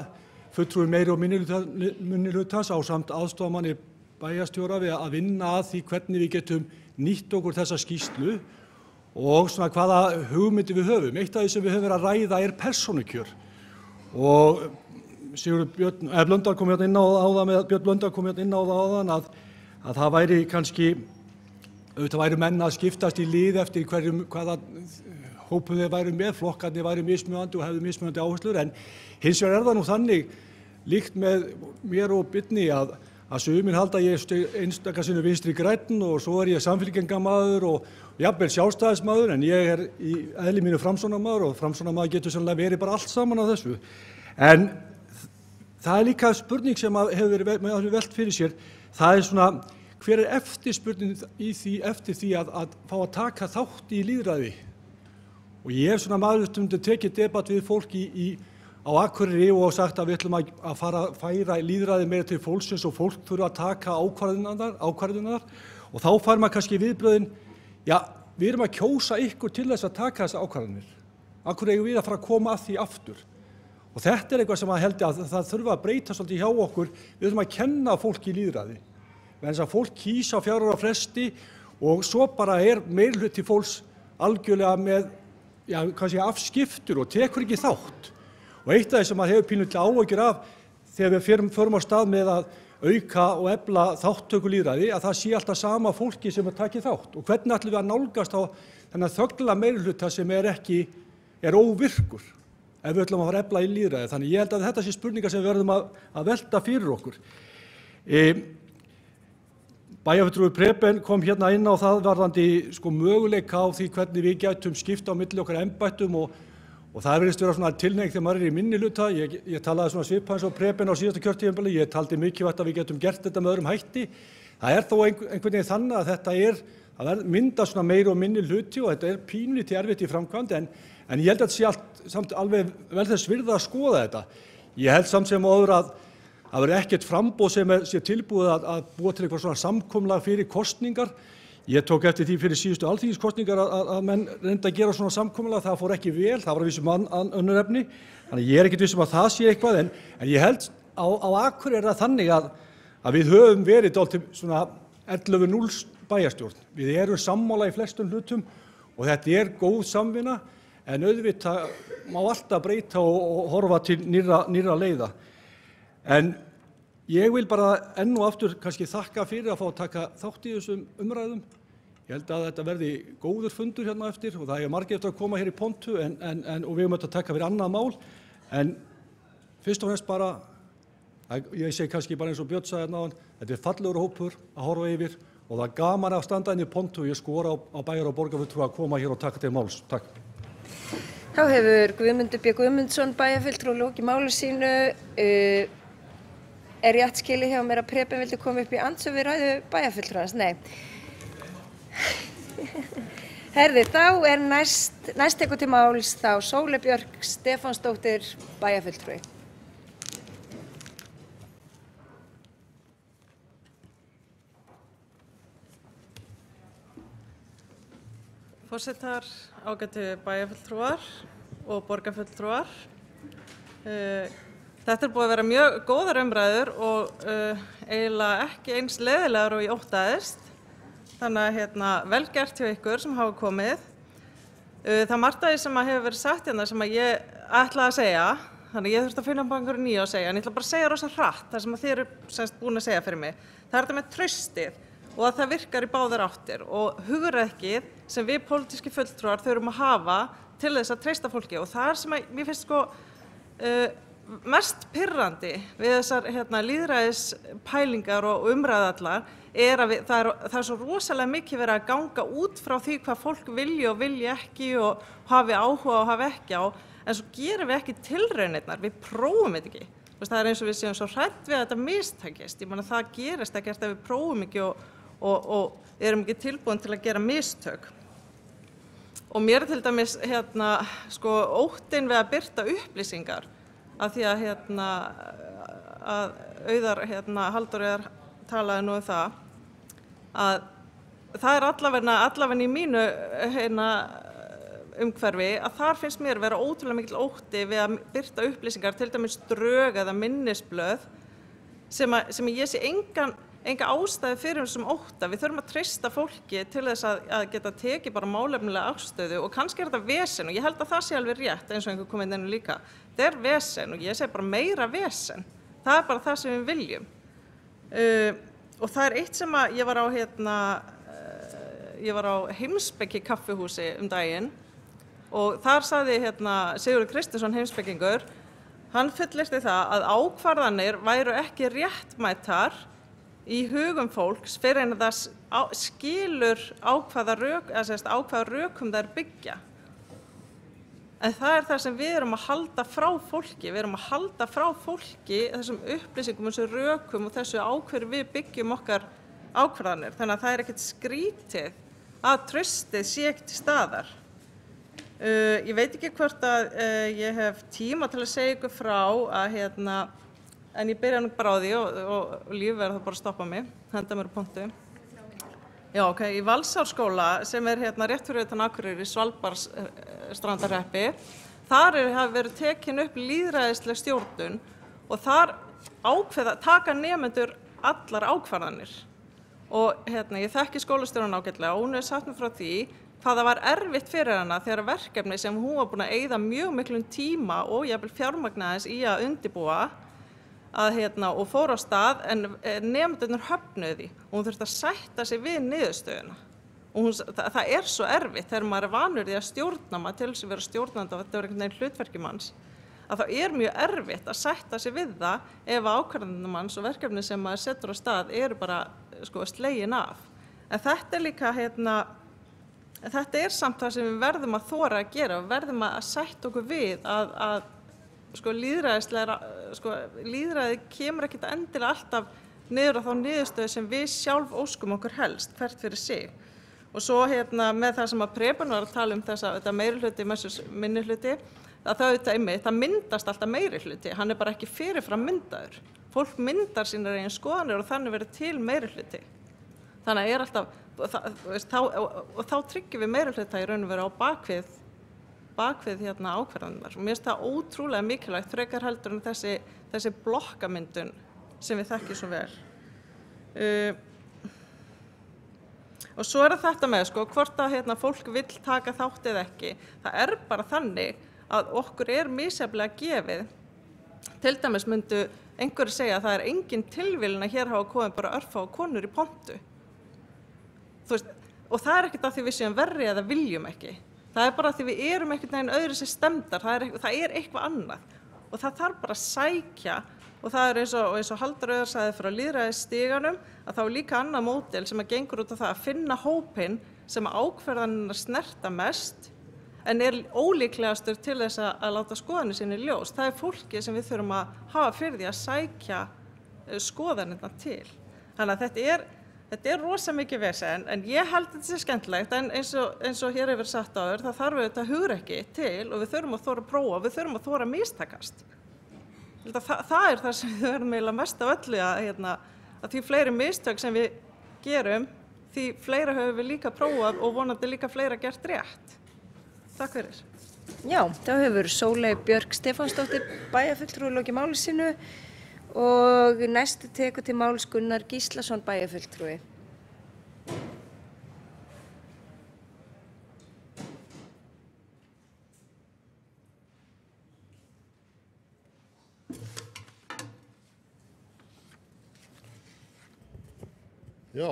Speaker 7: fulltrúi meiri og minnihlutans ásamt aðstoðarmanni bæjarstjóra við að vinna að því hvernig við getum nýtt okkur þessa skýrslu og svona hvaða hugmyndi við höfum. Eitt af því sem við höfum verið að ræða persónukjör og Björn Blöndal kom hérna inn á það áðan að það væri kannski, auðvitað væri menn að skiptast í lið eftir hvaða hópum þeir væru með, flokkarnir væru mismunandi og hefðu mismunandi áherslur, en hins vegar það nú þannig, líkt með mér og Birni að sumir halda ég einstaka sinnum Vinstri grænn og svo ég Samfylkingarmaður og jafnvel Sjálfstæðismaður, en ég í eðli mínu Framsóknarmaður og Framsóknarmaður getur sannlega verið bara allt saman á þessu. En það líka spurning sem hefur verið velt fyrir sér, það svona hver eftirspurning eftir því að fá að taka þátt í lýðræði. Og ég hef svona maður stundum tekið debatt við fólk á Akureyri og sagt að við ætlum að færa lýðræði meira til fólksins og fólk þurfa að taka ákvarðunar og þá fær maður kannski viðbröðin, við erum að kjósa ykkur til þess að taka þessar ákvarðanir. Akkur eigum við að fara að koma að því aftur. Og þetta eitthvað sem að held að það þurfa að breyta svolítið hjá okkur, við þurfum að kenna fólki lýðræði. Vegna þess að fólk kýs á 4 ára fresti og svo bara meirihluti fólks algjörlega með kannski afskiptur og tekur ekki þátt. Og eitt af því sem maður hefur pínulítið áhyggjur af þegar við förum á stað með að auka og efla þátttöku lýðræði, að það sé alltaf sama fólki sem takir þátt. Og hvernig ætlum við að nálgast á þennan þögla meirihluta sem er óvirkur ef við ætlum að fara að efla í lýðræði. Þannig ég held að þetta sé spurningar sem við verðum að velta fyrir okkur. Bæjarfulltrúi Preben kom hérna inn á það varðandi möguleika á því hvernig við gætum skipta á milli okkar embættum og það virðist vera svona tilhneiging þegar maður í minnihluta. Ég talaði svona svipað eins og Preben á síðasta kjörtímabili. Ég taldi mikilvægt að við getum gert þetta með öðrum hætti. Það þó einhvern veginn þannig að þetta að mynda svona meiri og minni hluti og þetta pínlítið erfitt í framkvæmd en ég held að þetta sé allt samt alveg vel þess virði að skoða þetta. Ég held samt sem áður að það verður ekkert framboð sem sé tilbúið að búa til eitthvað svona samkomulag fyrir kosningar. Ég tók eftir því fyrir síðustu alþingiskosningar að menn reyndu að gera svona samkomulag, það fór ekki vel, það var að vissum önnur efni, þannig ég ekkert vissum að það sé eitthvað, en ég held á Akureyri er það þannig að við höfum verið dálítið svona 11-0 bæjarstjórn. Við erum sammála í flestum hlutum og þetta góð samvinna, en auðvitað má alltaf breyta og horfa til nýrra leiða. En ég vil bara enn og aftur kannski þakka fyrir að fá að taka þátt í þessum umræðum. Ég held að þetta verði góður fundur hérna eftir og það margir eftir að koma hér í pontu og við höfum að taka fyrir annað mál. En fyrst og fremst bara, ég segi kannski bara eins og Björn sagði hérna áðan, þetta fallegur hópur að horfa yfir og það gaman að standa inn í pontu og ég skora á bæjar- og borgarfulltrúa að koma hér og taka til máls. Takk.
Speaker 1: Þá hefur Guðmundur B. Guðmundsson bæjarfulltrúi lokið máli sínu. Rétt skilið hjá mér að Preben vildi koma upp í andsvör við ræðu bæjarfulltrúans? Nei. Herði, þá næst tekur til máls þá Sóley Björk Stefánsdóttir bæjarfulltrúi.
Speaker 8: Forsetar, ágætu bæjarfulltrúar og borgarfulltrúar. Þetta búið að vera mjög góðar umræður og eiginlega ekki eins leiðilegar og ég óttaðist. Þannig að vel gert hjá ykkur sem hafa komið. Það margt af því sem hefur verið sagt hérna sem ég ætlaði að segja, þannig að ég þurfti að finna upp einhverju nýju að segja, en ég ætla bara að segja rosa hratt það sem þið eru búin að segja fyrir mig. Það þetta með traustið og að það virkar í báðar áttir og hugrekkið sem við pólitíski fulltrúar þurfum að hafa til þess að treysta fólki og það sem mér finnst mest pirrandi við þessar lýðræðispælingar og umræðallar að það er svo rosalega mikið verið að ganga út frá því hvað fólk vilji og vilji ekki og hafi áhuga og hafi ekki á, en svo gerum við ekki tilraunirnar, við prófum þetta ekki. Það er eins og við séum svo hrædd við að þetta mistakist, ég meina það gerist ekkert ef við prófum ekki og erum ekki tilbúin til að gera mistök. Og mér til dæmis óttinn við að birta upplýsingar af því að Auðar Halldór talaði nú það að það er allavega í mínu umhverfi að þar finnst mér vera ótrúlega mikill ótti við að birta upplýsingar, til dæmis drög eða minnisblöð sem ég sé enga ástæðu fyrir þessum ótta. Við þurfum að treysta fólki til þess að geta tekið bara málefnilega afstöðu og kannski þetta vesen og ég held að það sé alveg rétt eins og einhver kom inn líka. Þetta er vesen og ég segi bara meira vesen. Það er bara það sem við viljum. Og það er eitt sem að ég var á Heimspeki kaffihúsi daginn og þar sagði Sigurður Kristinsson heimspekingur, hann fullyrti það að ákvarðanir væru ekki réttmætar í hugum fólks fyrir en það skilur ákvaða rökum þær byggja. En það er það sem við erum að halda frá fólki. Við erum að halda frá fólki þessum upplýsingum, þessum rökum og þessu hverju við byggjum okkar ákvarðanir. Þannig að það er ekkert skrítið að traustið sé ekki til staðar. Ég veit ekki hvort að ég hef tíma til að segja ykkur frá að en ég byrja nú bara á því og Líf verður það bara að stoppa mig, henda mér á pontu. Já, ok, í Valsárskóla sem er rétt fyrir utan Akureyri í Svalbarðsstrandarhreppi, þar hafa verið tekin upp lýðræðisleg stjórnun og þar taka nemendur allar ákvarðanir. Og ég þekki skólastjórann ágætlega og hún hefur sagt mér frá því hvað það var erfitt fyrir hana þegar verkefni sem hún var búin að eyða mjög miklum tíma og jafnvel fjármagnaðis í að undibúa og fór á stað en nemendurnir höfnuðu því og hún þurfti að sætta sig við niðurstöðuna. Og það er svo erfitt þegar maður er vanur því að stjórna, maður til þess að vera stjórnandi og þetta er einhvern veginn hlutverki manns, að það er mjög erfitt að sætta sig við það ef ákvarðanir manns og verkefni sem maður setur á stað eru bara slegin af. En þetta er líka þetta er samt það sem við verðum að þora að gera, við verðum að sætta okkur við að lýðræði kemur ekkert endilega alltaf niður á þá niðurstöðu sem við sjálf óskum okkur helst, hvert fyrir sig. Og svo með það sem að Preben var að tala þetta meirihluti versus minnihluti, það myndast alltaf meirihluti, hann er bara ekki fyrirfram myndaður. Fólk myndar sínar eigin skoðanir og þannig verður til meirihluti. Þannig að og þá tryggjum við meirihluta í raun og veru á bakvið hérna ákvarðanirnar. Og mér finnst það ótrúlega mikilvægt frekar heldur en þessi blokkamyndun sem við þekkjum svo vel. Og svo það þetta með hvort að hérna, fólk vill taka þátt eða ekki. Það bara þannig að okkur misjafnlega gefið. Til dæmis myndu einhverjir segja að það engin tilviljun að hér hafa komið bara örfá konur í pontu. Þú veist, og það ekkert af því við séum verri eða viljum ekki. Það bara af því við erum einhvern veginn öðru sér stemmdar, það eitthvað annað. Og það þarf bara að sækja, og það eins og Halldór Auðar sagði frá lýðræðisstiganum, að þá líka annað módel sem gengur út á það að finna hópinn sem ákvarðanirnar snerta mest, en ólíklegastur til þess að láta skoðanir sinni ljós. Það fólkið sem við þurfum að hafa fyrir því að sækja skoðanirnar til. Þannig að þetta rosa mikið vesen, en ég held að þetta sé skemmtilegt, en eins og hér hefur sagt áður, það þarf auðvitað hugrekki til og við þurfum að þora að prófa, við þurfum að þora að mistakast. Það það sem við verðum eiginlega mest af öllu að því fleiri mistök sem við gerum, því fleira höfum við líka prófað og vonandi líka fleira gert rétt. Takk fyrir.
Speaker 1: Já, þá hefur Sóley Björk Stefánsdóttir bæjarfulltrúi lokið máli sínu og næstu tekur til máls Gunnar Gíslason bæjarfulltrúi.
Speaker 9: Já,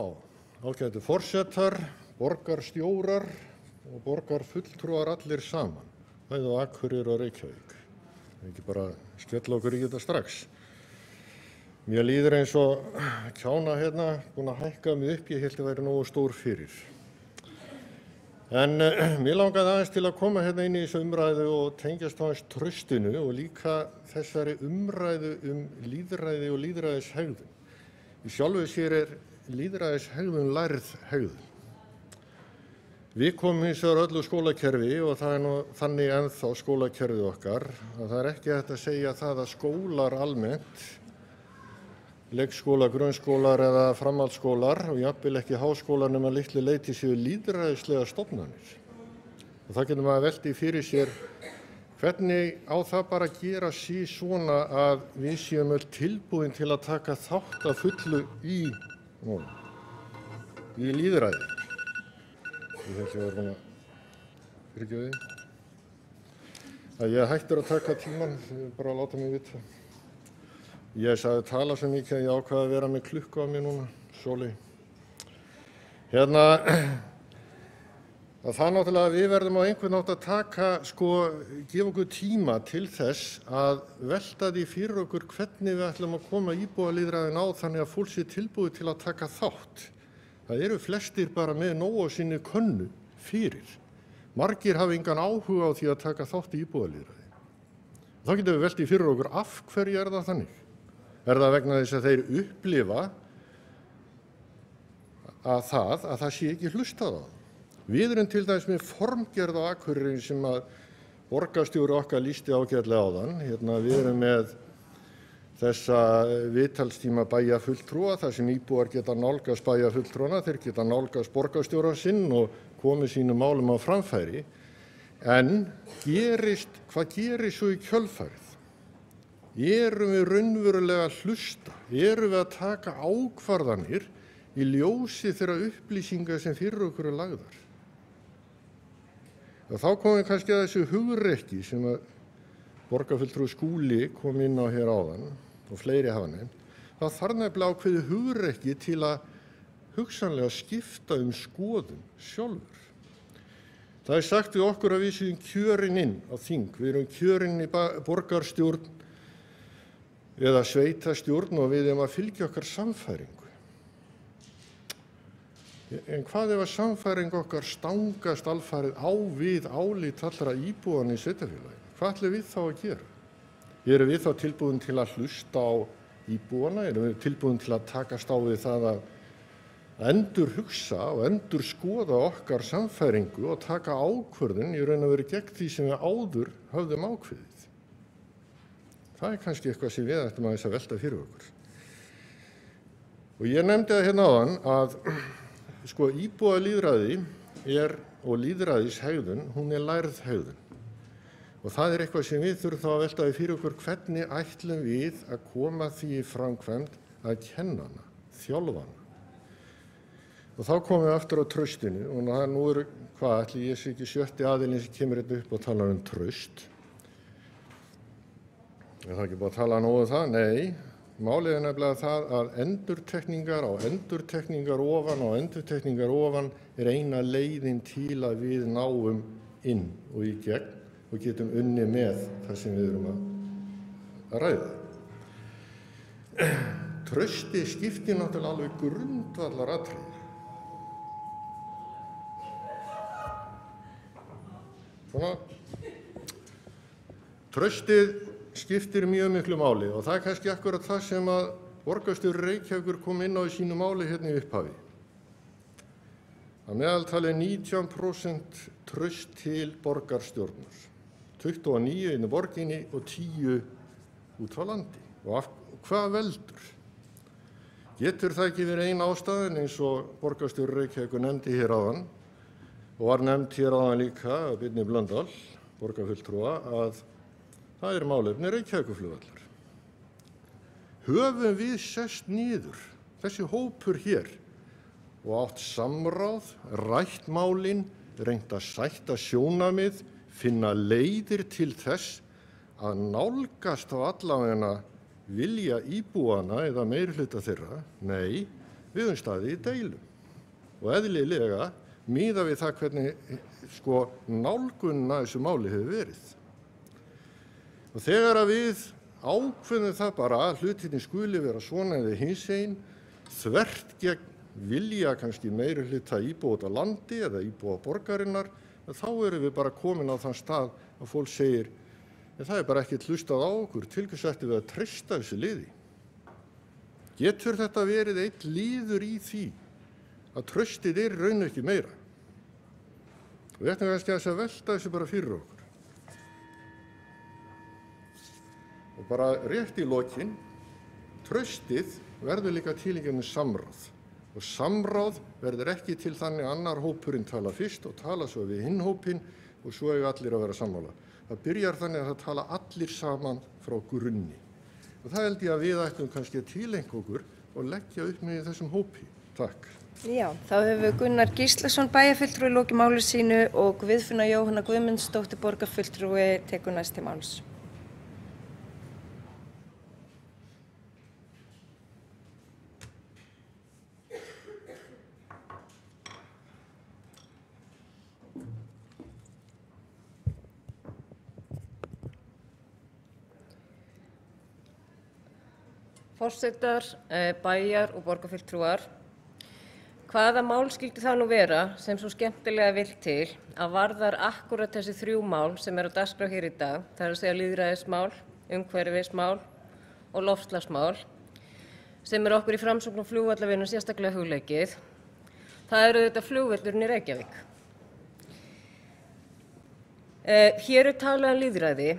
Speaker 9: ágætu forsetar, borgarstjórar og borgarfulltrúar allir saman, bæði á Akureyri og Reykjavík. Ekki bara skella okkur í þetta strax. Mér líður eins og kjána hérna, búin að hækka mig upp, ég held að væri nógu stór fyrir. En mér langaði aðeins til að koma hérna inn í þessu umræðu og tengjast aðeins traustinu og líka þessari umræðu lýðræði og lýðræðishegðun. Í sjálfu sér lýðræðishegðun lærð hegðun. Við komum hins vegar öllu skólakerfi og það nú þannig ennþá skólakerfið okkar að það ekki hægt að segja það að skólar almennt, leikskóla, grunnskólar eða framhaldsskólar og jafnvel ekki háskólar nema litlu leyti séu lýðræðislega stofnanir. Og það getur maður velti fyrir sér hvernig á það bara að gera sig svona að við séum öll tilbúin til að taka þátt að fullu í lýðræði. Ég held ég var búin að fyrirgefa því. Að ég hættur að taka tímann, bara að láta mig vita. Ég sagði tala svo mikið að ég ákvaði að vera með klukku á mér núna, Sóley. Hérna, að það náttúrulega við verðum á einhvern nátt að taka, gefa okkur tíma til þess að velta því fyrir okkur hvernig við ætlum að koma íbúalýðræðin á þannig að fólk sé tilbúið til að taka þátt. Það eru flestir bara með nóg á sinni könnu fyrir. Margir hafa engan áhuga á því að taka þátt í íbúalýðræði. Þá getum við veltið fyrir okkur af hverju það þannig. Það vegna þess að þeir upplifa að það sé ekki hlustað á. Við erum til dæmis með formgerð á Akureyri sem að borgarstjóri okkar lýsti ágætlega áðan. Við erum með þessa viðtalstíma bæjarfulltrúa þar sem íbúar geta nálgast bæjarfulltrúana, þeir geta nálgast borgarstjórann sinn og komið sínum málum á framfæri. En hvað gerist svo í kjölfarið? Erum við raunverulega að hlusta? Erum við að taka ákvarðanir í ljósi þeirra upplýsinga sem fyrir okkur lagðar? Og þá komum við kannski að þessu hugrekki sem að borgarfulltrúi Skúli kom inn á hér áðan og fleiri hafa nefnt. Það þarf nefnilega ákveðið hugrekki til að hugsanlega skipta skoðun sjálfur. Það sagt við okkur að við séum kjörin inn á þing. Við erum kjörin í borgarstjórn eða sveitastjórn og við erum að fylgja okkar sannfæringu. En hvað ef að sannfæring okkar stangast alfarið á við álit allra íbúanna í sveitarfélagi? Hvað ætlum við þá að gera? Erum við þá tilbúin til að hlusta á íbúana? Erum við tilbúin til að takast á við það að endurhugsa og endurskoða okkar sannfæringu og taka ákvörðun í raun og veru gegn því sem við áður höfðum ákveðið? Það kannski eitthvað sem við ættum aðeins að velta fyrir okkur. Og ég nefndi það hérna áðan að sko íbúalýðræði og lýðræðishegðun, hún lærð hegðun. Og það eitthvað sem við þurfum þá að velta fyrir okkur, hvernig ætlum við að koma því í framkvæmd að kenna hana, þjálfa hana. Og þá komum við aftur á traustinu og nú ætli ég sé ekki 7. aðilinn sem kemur hérna upp og tala traust. Er það ekki bara að tala nógu það? Nei, málið nefnilega það að endurtekningar á endurtekningar ofan og endurtekningar ofan eina leiðin til að við náum inn og í gegn og getum unnið með það sem við erum að ræða. Trausti skiptir náttúrulega alveg grundvallaratriði. Svona, traustið skiptir mjög miklu máli og það kannski akkurat það sem að borgarstjóri Reykjavíkur kom inn á í sínu máli hérna í upphafi. Að meðaltali 19% traust til borgarstjórnar, 29 inn í borginni og 10 út á landi. Og hvað veldur? Getur það ekki verið ein ástæðan eins og borgarstjóri Reykjavíkur nefndi hér áðan og var nefnd hér áðan líka af Birni Blöndal, borgarfulltrúa, að það málefni Reykjavíkurflugvallar. Höfum við sest niður, þessi hópur hér, og átt samráð, rætt málin, reynt að sætta sjónarmið, finna leiðir til þess að nálgast á allavega vilja íbúana eða meirihluta þeirra? Nei, við höfum staðið í deilum. Og eðlilega miðað við það hvernig nálgunin að þessu máli hefur verið. Og þegar að við ákveðum það bara að hlutinni skuli vera svona eða hinsegin, þvert gegn vilja kannski meirihluta íbúa út á landi eða íbúa borgarinnar, þá erum við bara komin á þann stað að fólk segir, það bara ekkert hlustað á okkur, til hvers ættum við að treysta þessu liði. Getur þetta verið einn liður í því að traustið raun ekki meira? Og við ættum kannski að velta þessu bara fyrir okkur. Og bara rétt í lokin, traustið verður líka til í gegnum samráð. Og samráð verður ekki til þannig að annar hópurinn tala fyrst og tala svo við hinn hópinn og svo eiga allir að vera sammála. Það byrjar þannig að það tala allir saman frá grunni. Og það held ég að við ættum kannski að tileinka okkur og leggja upp með þessum hópi. Takk.
Speaker 1: Já, þá hefur Gunnar Gíslason bæjarfulltrúi lokið máli sínu og Guðfinna Jóhanna Guðmundsdóttir borgarfulltrúi tekur næst til máls. Forsetar, bæjar og borgarfulltrúar, hvaða mál skyldi það nú vera sem svo skemmtilega vill til að varðar akkúrat þessi 3 mál sem á dagskrá hér í dag, það að segja lýðræðismál, umhverfismál og loftslagsmál, sem okkur í Framsókn og flugvallavinnu sérstaklega hugleikið, það auðvitað flugvöllurinn í Reykjavík. Hér talað lýðræði.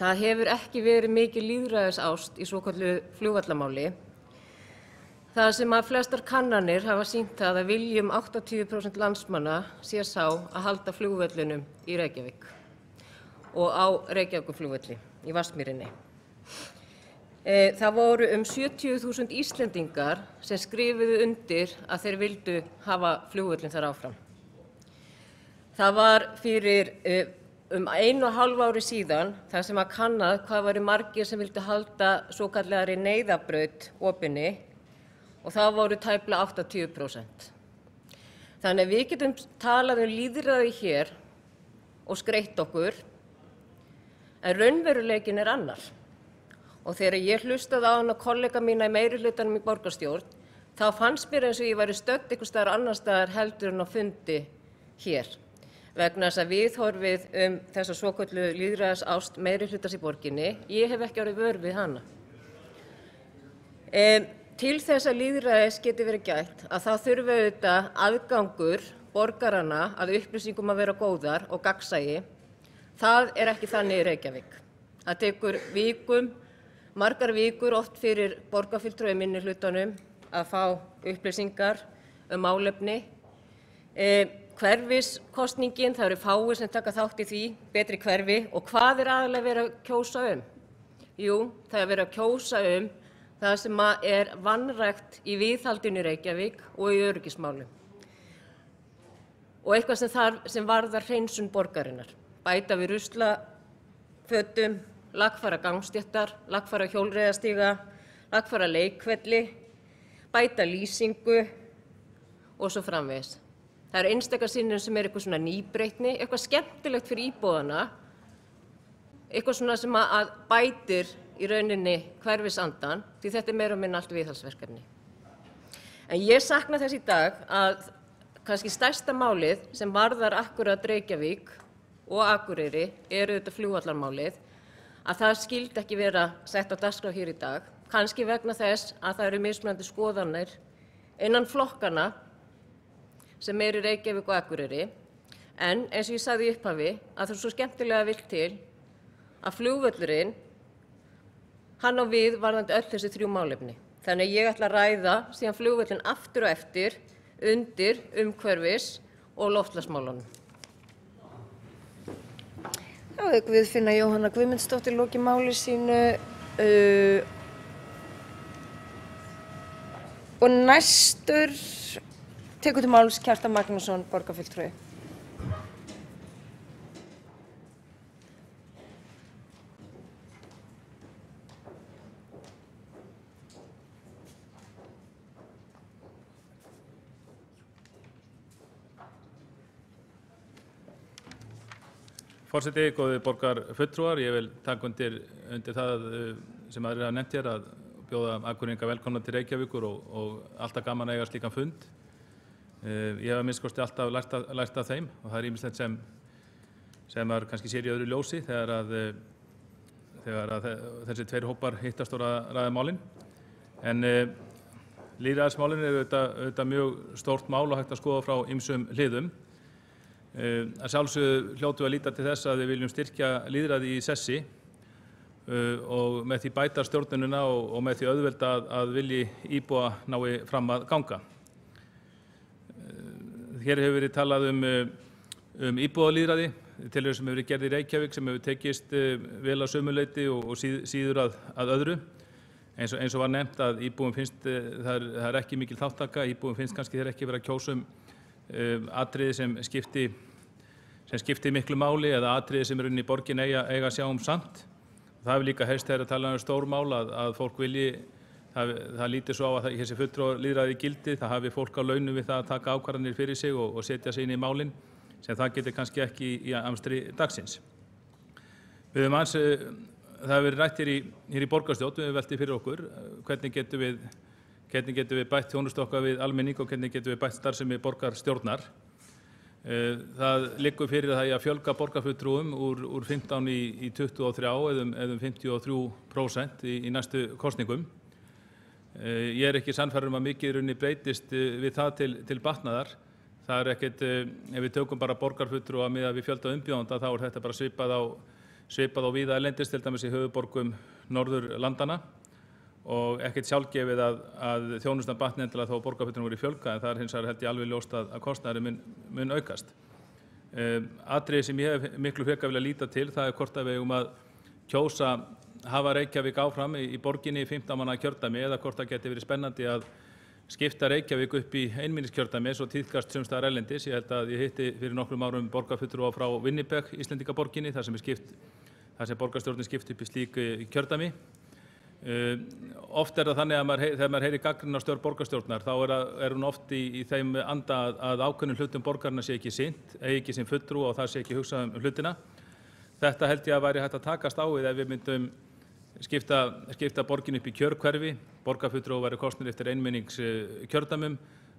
Speaker 1: Það hefur ekki verið mikið lýðræðisást í svokölluðu flugvallamáli. Það sem að flestar kannanir hafa sýnt það að viljum 80% landsmanna sé sá að halda flugvöllunum í Reykjavík og á Reykjavíkurflugvelli í Vatnsmýrinni. Það voru 70.000 Íslendingar sem skrifuðu undir að þeir vildu hafa flugvöllin þar áfram. Það var fyrir 1,5 ári síðan þar sem að kannað hvað væru margir sem vildu halda svokallagri neyðarbraut opinni og það voru tæplega 80%. Þannig að við getum talað lýðræði hér og skreytt okkur, en raunveruleikinn annar. Og þegar ég hlustaði á hana kollega mína í meirihlutanum í borgarstjórn, þá fannst mér eins og ég væri stödd einhvers staðar annars staðar heldur en á fundi hér. Vegna þess að viðhorfið þessa svokölluðu lýðræðisást meirihlutans í borginni, ég hef ekki orðið vör við hana. Til þess að lýðræðis geti verið gætt að þá þurfi auðvitað aðgangur borgaranna að upplýsingum að vera góðar og gagnsæi. Það ekki þannig í Reykjavík. Það tekur margar vikur oft fyrir borgarfulltrúa í minnihlutanum að fá upplýsingar
Speaker 10: málefni. Hverfiskosningin, það eru fáir sem taka þátt í því, betri hverfi, og hvað aðalega verið að kjósa um? Jú, það er verið að kjósa um það sem er vanrækt í viðhaldinu í Reykjavík og í öryggismálum. Og eitthvað sem varðar hreinsun borgarinnar. Bæta við ruslafötum, lagfæra gangstéttar, lagfæra hjólreiðastíga, lagfæra leikvelli, bæta lýsingu og svo framvegis. Það eru einstaka sinnum sem er eitthvað svona nýbreytni, eitthvað skemmtilegt fyrir íbúana, eitthvað svona sem að bætir í rauninni hverfisandan, því þetta er meira og minna allt viðhaldsverkefni. En ég sakna þess í dag að kannski stærsta málið sem varðar akkúrat Reykjavík og Akureyri þetta flugvallarmálið, að það skyldi ekki vera sett á dagskrá hér í dag, kannski vegna þess að það eru mismunandi skoðanir innan flokkana sem í Reykjavík og Akureyri, en eins og ég sagði í upphafi að það er svo skemmtilega vill til að flugvöllurinn, hann á við varðandi öll þessi 3 málefni. Þannig að ég ætla að ræða síðan flugvöllinn aftur og eftir undir umhverfis- og loftslagsmálunum.
Speaker 1: Já, Guðfinna Jóhanna Guðmundsdóttir lokið máli sínu og næstur tekur til máls Kjartan Magnússon, borgarfulltrúi.
Speaker 11: Forseti, góðir borgarfulltrúar, ég vil taka undir það sem aðrir hafa nefnt hér að bjóða Akureyringa velkomna til Reykjavíkur og alltaf gaman að eiga slíkan fund. Ég hef að minnsta kosti alltaf lært af þeim og það er ýmislegt sem maður kannski sér í öðru ljósi þegar að þessi 2 hópar hittast og ræða málin. En lýðræðismálin eru auðvitað mjög stórt mál og hægt að skoða frá ýmsum hliðum. Að sjálfsögðu hljótum við að líta til þess að við viljum styrkja lýðræði í sessi og með því bæta stjórnunina og með því auðvelda að vilji íbúa nái fram að ganga. Hér hefur verið talað um íbúalýðræði, tilraun sem hefur verið gerð í Reykjavík sem hefur tekist vel að sumu leyti og síður að öðru. Eins og var nefnt að íbúum finnst, það er ekki mikil þáttaka, íbúum finnst kannski þeir ekki vera að kjósa atriði sem skipti miklu máli eða atriði sem í borgin eiga að sjá samt. Það hefur líka helst þegar að tala um stór mál að fólk vilji, það lítur svo á að þessi fulltrúalýðræði gildi, það hafi fólk á launum við það að taka ákvarðanir fyrir sig og setja sig inn í málin sem það getur kannski ekki í amstri dagsins. Það hefur verið rætt hér í borgarstjórn, við höfum velt því fyrir okkur, hvernig getum við bætt þjónustu okkar við almenning og hvernig getum við bætt starfsemi borgarstjórnar. Það liggur fyrir það að fjölga borgarfulltrúum úr 15 í 23 eða 53% í næstu kosningum. Ég er ekki sannfærður að mikið í rauninni breytist við það til batnaðar. Það er ekkert, ef við tökum bara borgarfulltrúa miðað við fjölda umbjóðenda, þá er þetta bara svipað og víða erlendis, til dæmis í höfuðborgum Norðurlandana og ekkert sjálfgefið að þjónustan batni endilega þó borgarfulltrúum verið fjölga, en það er hins vegar held ég alveg ljóst að kostnaðurinn mun aukast. Atriði sem ég hef miklu frekar vilja líta til, það er hvort að við eigum að kjósa hafa Reykjavík áfram í borginni í 15 manna kjördæmi eða hvort það geti verið spennandi að skipta Reykjavík upp í einmenningskjördæmi svo tíðkast sums staðar erlendis. Ég held að ég hitti fyrir nokkrum árum borgarfulltrúa frá Winnipeg, Íslendingaborginni, þar sem borgarstjórnin skipt upp í slík kjördæmi. Oft það þannig að þegar maður heyrir gagnrýni á stjórn borgarstjórnar þá er hún oft í þeim anda að ákveðnum hlutum borgarinnar sé ekki sinnt, eigi ekki sinn fulltrúa og það sé ekki hugsað hlutina. Þetta held ég að væri hægt að takast á við ef við myndum skipta borgin upp í kjörhverfi, borgarfulltrúar væru kosnir eftir einmenningskjördæmum,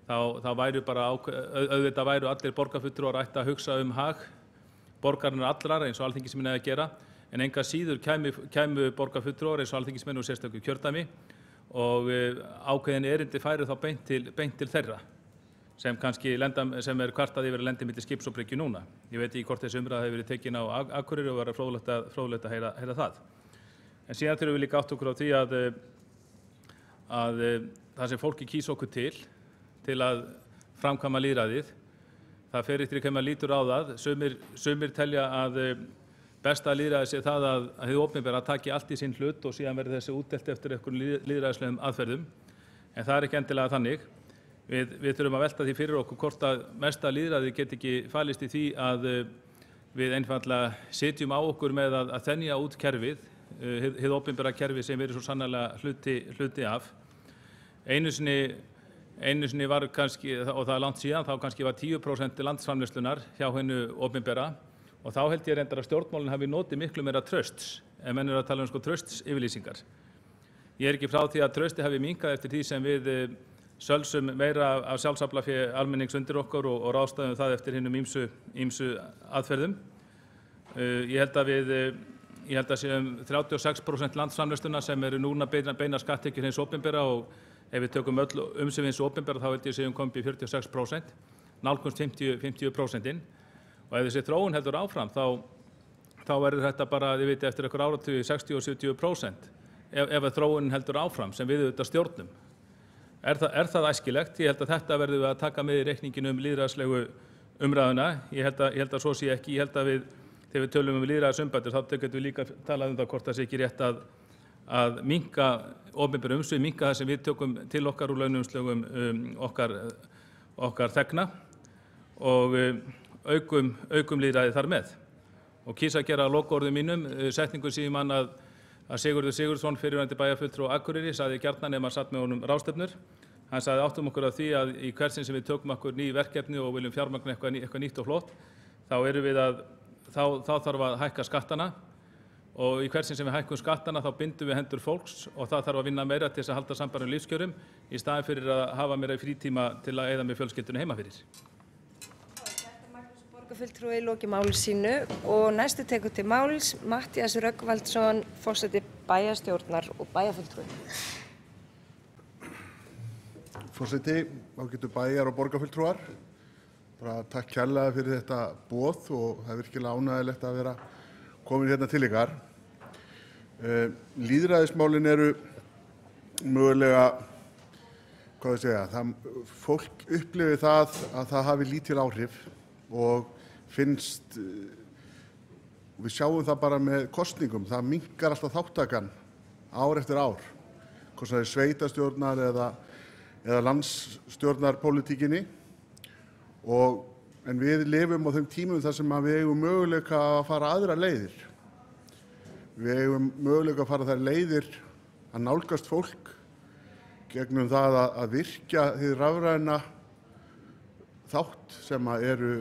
Speaker 11: þá væru bara auðvitað væru allir borgarfulltrúar ætti að hugsa hag borgarinnar allrar eins og alþingismenn eiga að gera, en enga síður kæmu borgarfulltrúar eins og alþingismenn úr sérstöku kjördæmi og ákveðin erindi færu þá beint til þeirra sem kvartað yfir að lendi milli skips og bryggju núna. Ég veit ekki hvort þessi umræða hefur verið tekin á Akureyri og verið fróðlegt að heyra það. En síðan þurfum við líka átt okkur á því að það sem fólki kýs okkur til að framkvæma lýðræðið. Það fer eftir hvernig maður lítur á það. Sumir telja að besta lýðræði sé það að hið opinbera taki allt í sinn hlut og síðan verði þessi útdeilt eftir einhverjum lýðræðislegum aðferðum. En það ekki endilega þannig. Við þurfum að velta því fyrir okkur hvort að mesta lýðræði get ekki falist í því að við einfaldlega sitjum á okkur með að þenja út kerfið, hið opinbera kerfi sem verið svo sannarlega hluti af. Einu sinni var kannski, og það er langt síðan, þá kannski var 10% landsframleiðslunnar hjá hinu opinbera og þá held ég reyndar að stjórnmálin hafi notið miklu meira trausts, en menn að tala traustsyfirlýsingar. Ég ekki frá því að trausti hafi minnkað eftir því sem við sölsum meira af sjálfsaflafé almennings undir okkur og ráðstöfum það eftir hinum ýmsu aðferðum. Ég held að séum 36% landsframleiðslunnar sem eru núna beina skatttekjur hins opinbera og ef við tökum öll umsvif hins opinbera þá held ég séum komið í 46%, nálgumst 50%. Og ef þessi þróun heldur áfram þá verður þetta bara, þið viti, eftir einhver áratugi 60 og 70% ef þróunin heldur áfram sem við auðvitað stjórnum. Er það æskilegt? Ég held að þetta verðum við að taka með í reikningin lýðræðislegu umræðuna. Ég held að svo sé ekki. Ég held að þegar við tölum lýðræðisumbætur þá getum við líka talað það hvort það sé ekki rétt að minnka opinberu umsvif, minnka það sem við tökum til okkar úr launumslögum okkar þegna og aukum lýðræði þar með. Og kýs að gera lokaorðum mínum setningu sem mann að Sigurður Sigurðsson, fyrrverandi bæjarfulltrúi á Akureyri, sagði gjarnan ef maður satt með honum ráðstefnur. Hann sagði áttum okkur af því að í hvert sinn sem við tökum okkur ný verkefni og viljum fjármagna eitthvað nýtt og flott, þá þarf að hækka skattana og í hvert sinn sem við hækkum skattana þá bindum við hendur fólks og það þarf að vinna meira til þess að halda sambærum lífskjörum í staðinn fyrir að hafa meira frítíma til að eyða með fjölskyldunni heima fyrir.
Speaker 1: Borgarfulltrúi loki máli sínu og næstu tekur til máls Matthías Rögnvaldsson, forseti bæjarstjórnar og bæjarfulltrúi.
Speaker 12: Forseti, ágætu bæjar- og borgarfulltrúar, bara takk kærlega fyrir þetta boð og það er virkilega ánægjulegt að vera komin hérna til ykkar. Lýðræðismálin eru mögulega, hvað ég segja, fólk upplifir það að það hafi lítil áhrif og finnst, við sjáum það bara með kosningum, það minnkar alltaf þáttakan ár eftir ár, hvort það er sveitarstjórnar eða landsstjórnarpólitíkinni en við lifum á þeim tímum þar sem við eigum möguleika að fara aðra leiðir. Við eigum möguleika að fara þær leiðir að nálgast fólk gegnum það að virkja hið rafræna þátt sem eru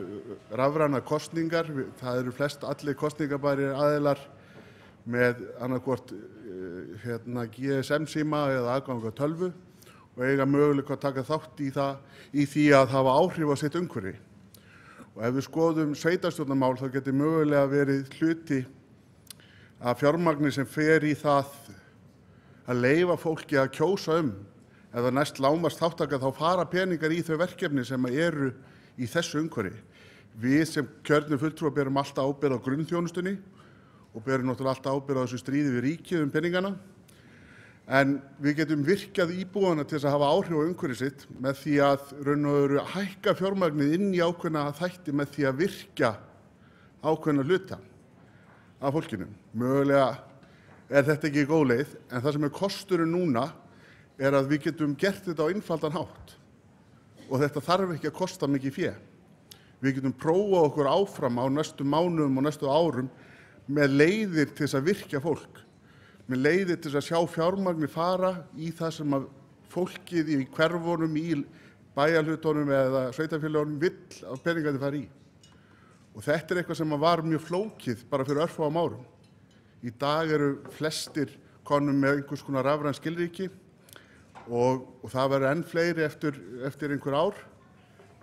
Speaker 12: rafrænar kosningar. Það eru flest allir kosningabærir aðilar með annaðhvort GSM-síma eða aðgang að tölvu og eiga möguleika að taka þátt í því að hafa áhrif á sitt umhverfi. Og ef við skoðum sveitarstjórnarmál þá getur mögulega verið hluti af fjármagni sem fer í það að leyfa fólki að kjósa ef það næst lágmarks þátttaka þá fara peningar í þau verkefni sem eru í þessu umhverfi. Við sem kjörnir fulltrúar berum alltaf ábyrgð á grunnþjónustunni og berum náttúrulega alltaf ábyrgð á þessu stríði við ríkið peningana. En við getum virkjað íbúana til þess að hafa áhrif á umhverfi sitt með því að raun og veru hækka fjármagnið inn í ákveðna þætti með því að virkja ákveðna hluta af fólkinu. Mögulega er þetta ekki góð leið, en það sem er kosturinn núna er að við getum gert þetta á einfaldan hátt og þetta þarf ekki að kosta mikið fé. Við getum prófað okkur áfram á næstu mánuðum og næstu árum með leiðir til þess að virkja fólk, með leiðir til þess að sjá fjármagni fara í það sem að fólkið í hverfunum, í bæjarhlutunum eða sveitarfélögunum vill að peningarnir fara í. Og þetta er eitthvað sem var mjög flókið bara fyrir örfáum árum. Í dag eru flestir konum með einhvers konar rafræn skilríki og það verður enn fleiri eftir einhver ár.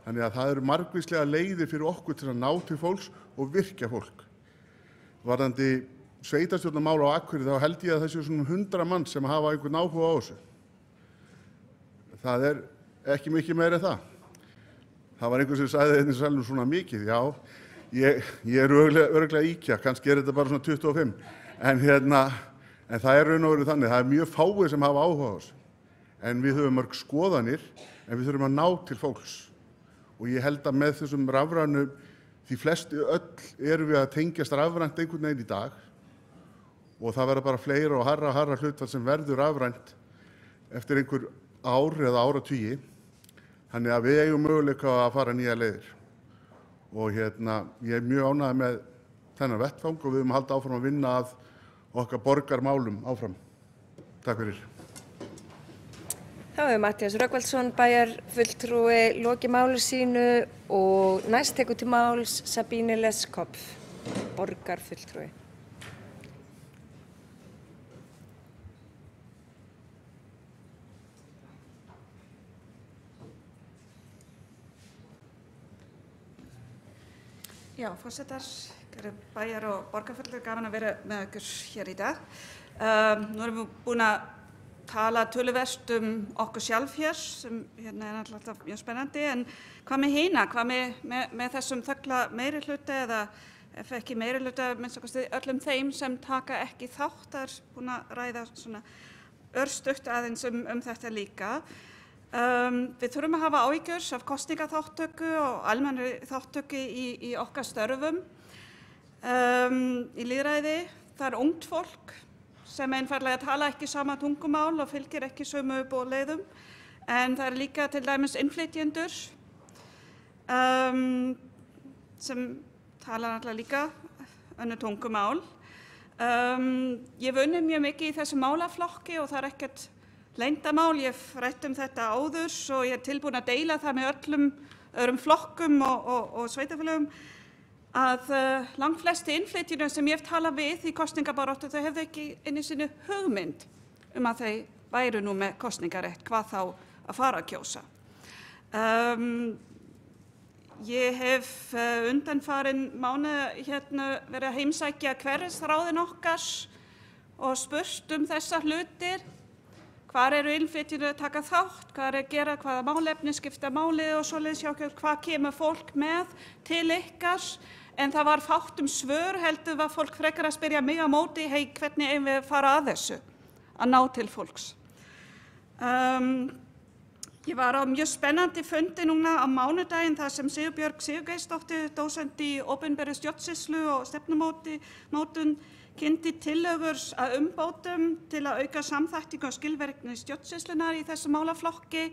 Speaker 12: Þannig að það eru margvíslega leiðir fyrir okkur til að ná til fólks og virkja fólk. Varðandi sveitarstjórnarmál á Akureyri þá held ég að það séu svona 100 manns sem hafa einhvern áhuga á þessu. Það er ekki mikið meira en það. Það var einhver sem sagði þetta í salnum svona mikið. Já, ég er örugglega ýkja, kannski er þetta bara svona 25. En það er raun og veru þannig, það er mjög fáir sem hafa áhuga á þessu. En við höfum mörg skoðanir, en við þurfum að ná til fólks. og ég held að með þessum rafrænu, því flesti öll erum við að tengjast rafrænt einhvern veginn í dag og það verður bara fleira og hærra hlutfall sem verður rafrænt eftir einhver ár eða áratugi. Þannig að við eigum möguleika að fara nýja leiðir og ég er mjög ánægður með þennan vettvang og við höfum halda áfram að vinna að okkar borgarmálum áfram. Takk fyrir.
Speaker 1: Þá hefur Matthías Rögnvaldsson bæjarfulltrúi lokið máli sínu og næst tekur til máls Sabine Leskopf, borgarfulltrúi.
Speaker 13: Já, forsetar, bæjar- og borgarfulltrúi, gaman að vera með ykkur hér í dag. Nú erum við búin að tala töluvert okkur sjálf hér, sem er alltaf mjög spennandi, en hvað með hina, hvað með þessum þögla meirihluta eða ef ekki meirihluta, minnst okkur öllum þeim sem taka ekki þátt, það er búin að ræða svona örstutt aðeins þetta líka. Við þurfum að hafa áhyggjur af kosningaþátttöku og almennri þátttöku í okkar störfum. Í lýðræði, það er ungt fólk sem einfaldlega tala ekki sama tungumál og fylgir ekki sömu boðleiðum, en það er líka til dæmis innflytjendur sem tala náttúrulega líka önnur tungumál. Ég hef unnið mjög mikið í þessu málaflokki og það er ekkert leyndamál, ég hef rætt þetta áður og ég er tilbúin að deila það með öðrum flokkum og sveitarfélögum að langflesti innflytjendur sem ég hef talað við í kosningabaráttu, þau hefðu ekki einu sinni hugmynd að þau væru nú með kosningarétt, hvað þá að fara að kjósa. Ég hef undanfarin mánuð verið að heimsækja hverfisráðin okkar og spurt þessa hlutir. Hvar eru innflytjendur að taka þátt, hvað að gera, hvaða málefni skipta máli og svoleiðis hjá okkur, hvað kemur fólk með til ykkar, en það var fátt svör, heldur var fólk frekar að spyrja mig á móti, hei, hvernig eigum við að fara að þessu, að ná til fólks. Ég var á mjög spennandi fundi núna á mánudaginn þar sem Sigurbjörg Sigurgeirsdóttir, dósent í opinberri stjórnsýslu og stefnumótun, kynnti tillögur að umbótum til að auka samþættingu og skilvirkni stjórnsýslunnar í þessu málaflokki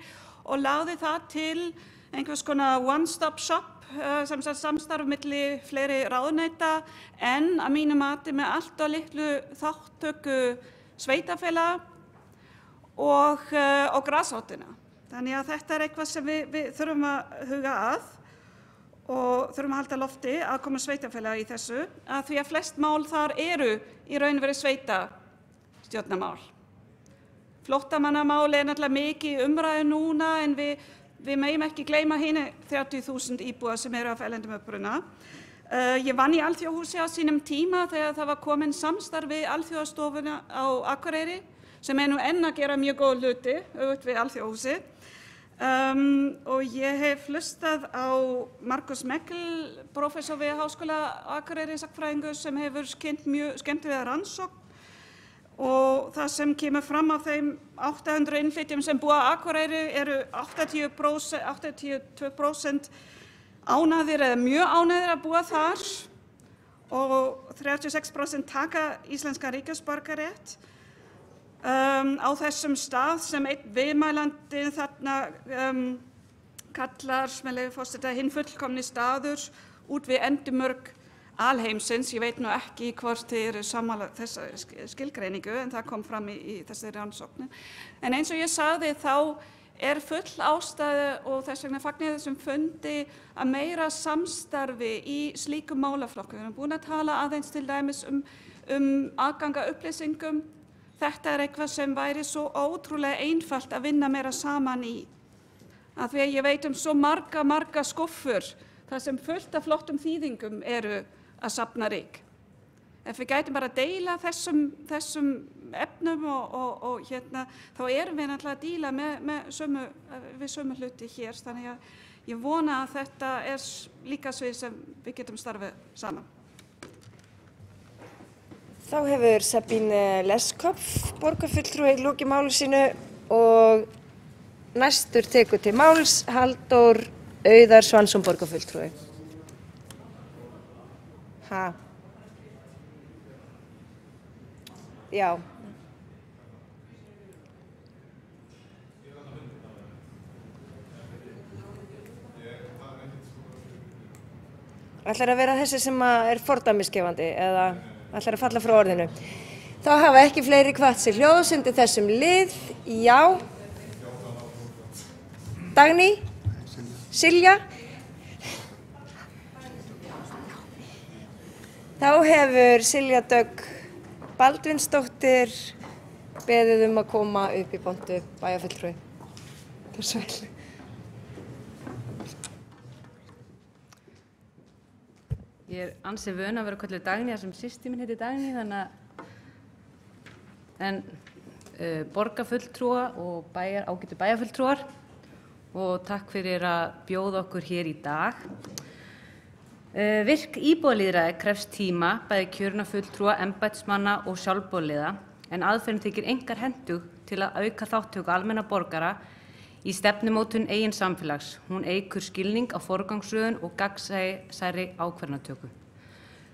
Speaker 13: og lagði það til einhvers konar one-stop shop sem samstarf milli fleiri ráðuneyta en að mínu mati með allt og litlu þátttöku sveitarfélaga og grasrótina. Þannig að þetta er eitthvað sem við þurfum að huga að og þurfum að halda lofti að koma sveitarfélaga í þessu, að því að flest mál þar eru í raun og veru sveitarstjórnarmál. Flóttamannamál er náttúrulega mikið umræðu núna en við megum ekki gleyma hina 30.000 íbúa sem eru af erlendum uppruna. Ég vann í Alþjóðahúsi á sínum tíma þegar það var komin samstarf við Alþjóðastofuna á Akureyri sem nú enn að gera mjög góð hluti öfugt við Alþjóðahúsi. Og ég hef hlustað á Markus Mekl, prófessor við Háskóla Akureyri, sagnfræðingur sem hefur kynnt mjög skemmtilega rannsókn og það sem kemur fram af þeim 800 innflytjum sem búa á Akureyri eru 82% ánægðir eða mjög ánægðir að búa þar og 36% taka íslenskan ríkisborgararétt. Á þessum stað sem einn viðmælandi þarna kallar, með leyfi forseta, hinn fullkomni staður út við endimörk alheimsins. Ég veit nú ekki hvort þið eru sammála þessa skilgreiningu en það kom fram í þessari rannsókn. En eins og ég sagði þá er full ástæðu og þess vegna fagna ég þessum fundi að meira samstarfi í slíkum málaflokkum. Við erum búin að tala aðeins til dæmis aðgang að upplýsingum. Þetta er eitthvað sem væri svo ótrúlega einfalt að vinna meira saman í. Af því að ég veit svo marga skuffur þar sem fullt af flottum þýðingum eru að safna ryk. Ef við gætum bara að deila þessum efnum og þá erum við náttúrulega að díla við sömu hluti hér. Þannig að ég vona að þetta er líka svið sem við getum starfið saman.
Speaker 1: Þá hefur Sabine Leskopf, borgarfulltrúi, lokið máli sínu og næstur tekur til máls Halldór Auðar Svansson borgarfulltrúi. Já. Ætlar að vera þessi sem er fordæmisgefandi eða ætlar að falla frá orðinu? Þá hafa ekki fleiri hvatt sér hljóðs undir þessum lið. Já. Dagný? Silja? Þá hefur Silja Dögg Baldvinsdóttir beðið að koma upp í pontu bæjarfulltrúi. Gjörðu svo vel.
Speaker 14: Ég er ansi vön að vera kölluð Dagný þar sem systir mín heitir Dagný, en borgarfulltrúa og ágætu bæjarfulltrúar og takk fyrir að bjóða okkur hér í dag. Virk íbúalýðræði krefst tíma, bæði kjörinna fulltrúa, embættismanna og sjálfboðaliða, en aðferðin þykir einkar hentug til að auka þátttöku almenna borgara í stefnumótun eigin samfélags. Hún eykur skilning á forgangsröðun og gagnsærri ákvarðanatöku.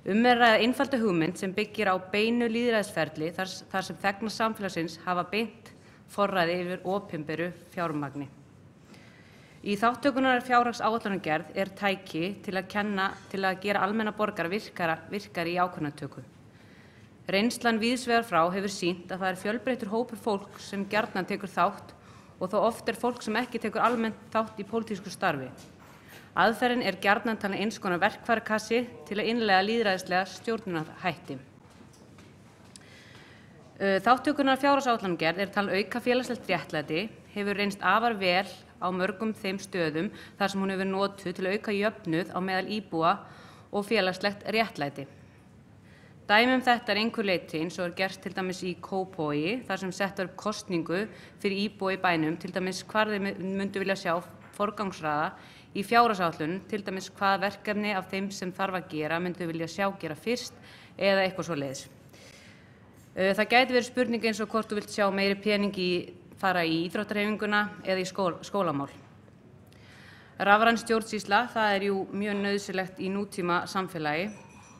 Speaker 14: Er að ræða einfalda hugmynd sem byggir á beinu lýðræðisferli þar sem þegnar samfélagsins hafa beint forræði yfir opinberu fjármagni. Í þátttökunar fjárhagsáætlanagerð er tæki til að gera almenna borgara virkari í ákvarðanatöku. Reynslan víðsvegar frá hefur sýnt að það er fjölbreyttur hópur fólk sem gjarnan tekur þátt og þó oft er fólk sem ekki tekur almennt þátt í pólitísku starfi. Aðferðin er gjarnan talin eins konar verkfærakassi til að innleiða lýðræðislega stjórnunarhætti. Þátttökunar fjárhagsáætlanagerð er talin auka félagslegt réttlæti, hefur reynst afar vel á mörgum þeim stöðum þar sem hún hefur notuð til að auka jöfnuð á meðal íbúa og félagslegt réttlæti. Dæmi þetta er einhver leyti eins og gerst til dæmis í Kópavogi þar sem sett var upp kosningu fyrir íbúa í bænum, til dæmis hvar þeir myndu vilja sjá forgangsraða í fjárhagsáætlun, til dæmis hvað verkefni af þeim sem þarf að gera myndu vilja sjá gera fyrst eða eitthvað svoleiðis. Það gæti verið spurning eins og hvort þú vilt sjá meiri pening fara í íþróttahreyfinguna eða í skólamál. Rafræn stjórnsýsla, það er jú mjög nauðsynlegt í nútíma samfélagi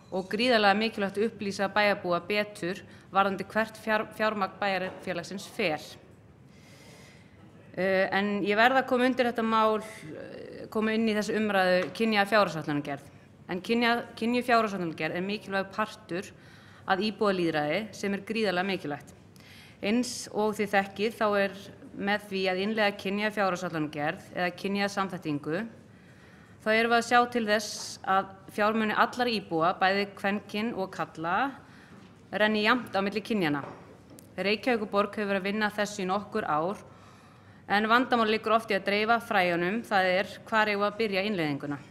Speaker 14: og gríðarlega mikilvægt að upplýsa bæjarbúa betur varðandi hvert fjármagn bæjarfélagsins fer. En ég verð að koma undir þetta mál, koma inn í þessu umræðu kynja fjárhagsáætlanagerð. En kynja fjárhagsáætlanagerð er mikilvæg partur að íbúalýðræði sem er gríðarlega mikilvægt. Eins og þið þekkið þá er með því að innleiða kynja fjárhagsáætlanagerð eða kynja samþættingu þá erum við að sjá til þess að fjármuni allar íbúa, bæði kvenkyn og karla, renni jafnt á milli kynjanna. Reykjavíkurborg hefur verið að vinna þessu í nokkur ár, en vandamál liggur oft í að dreifa fræjunum, það er hvar eigum við að byrja innleiðinguna.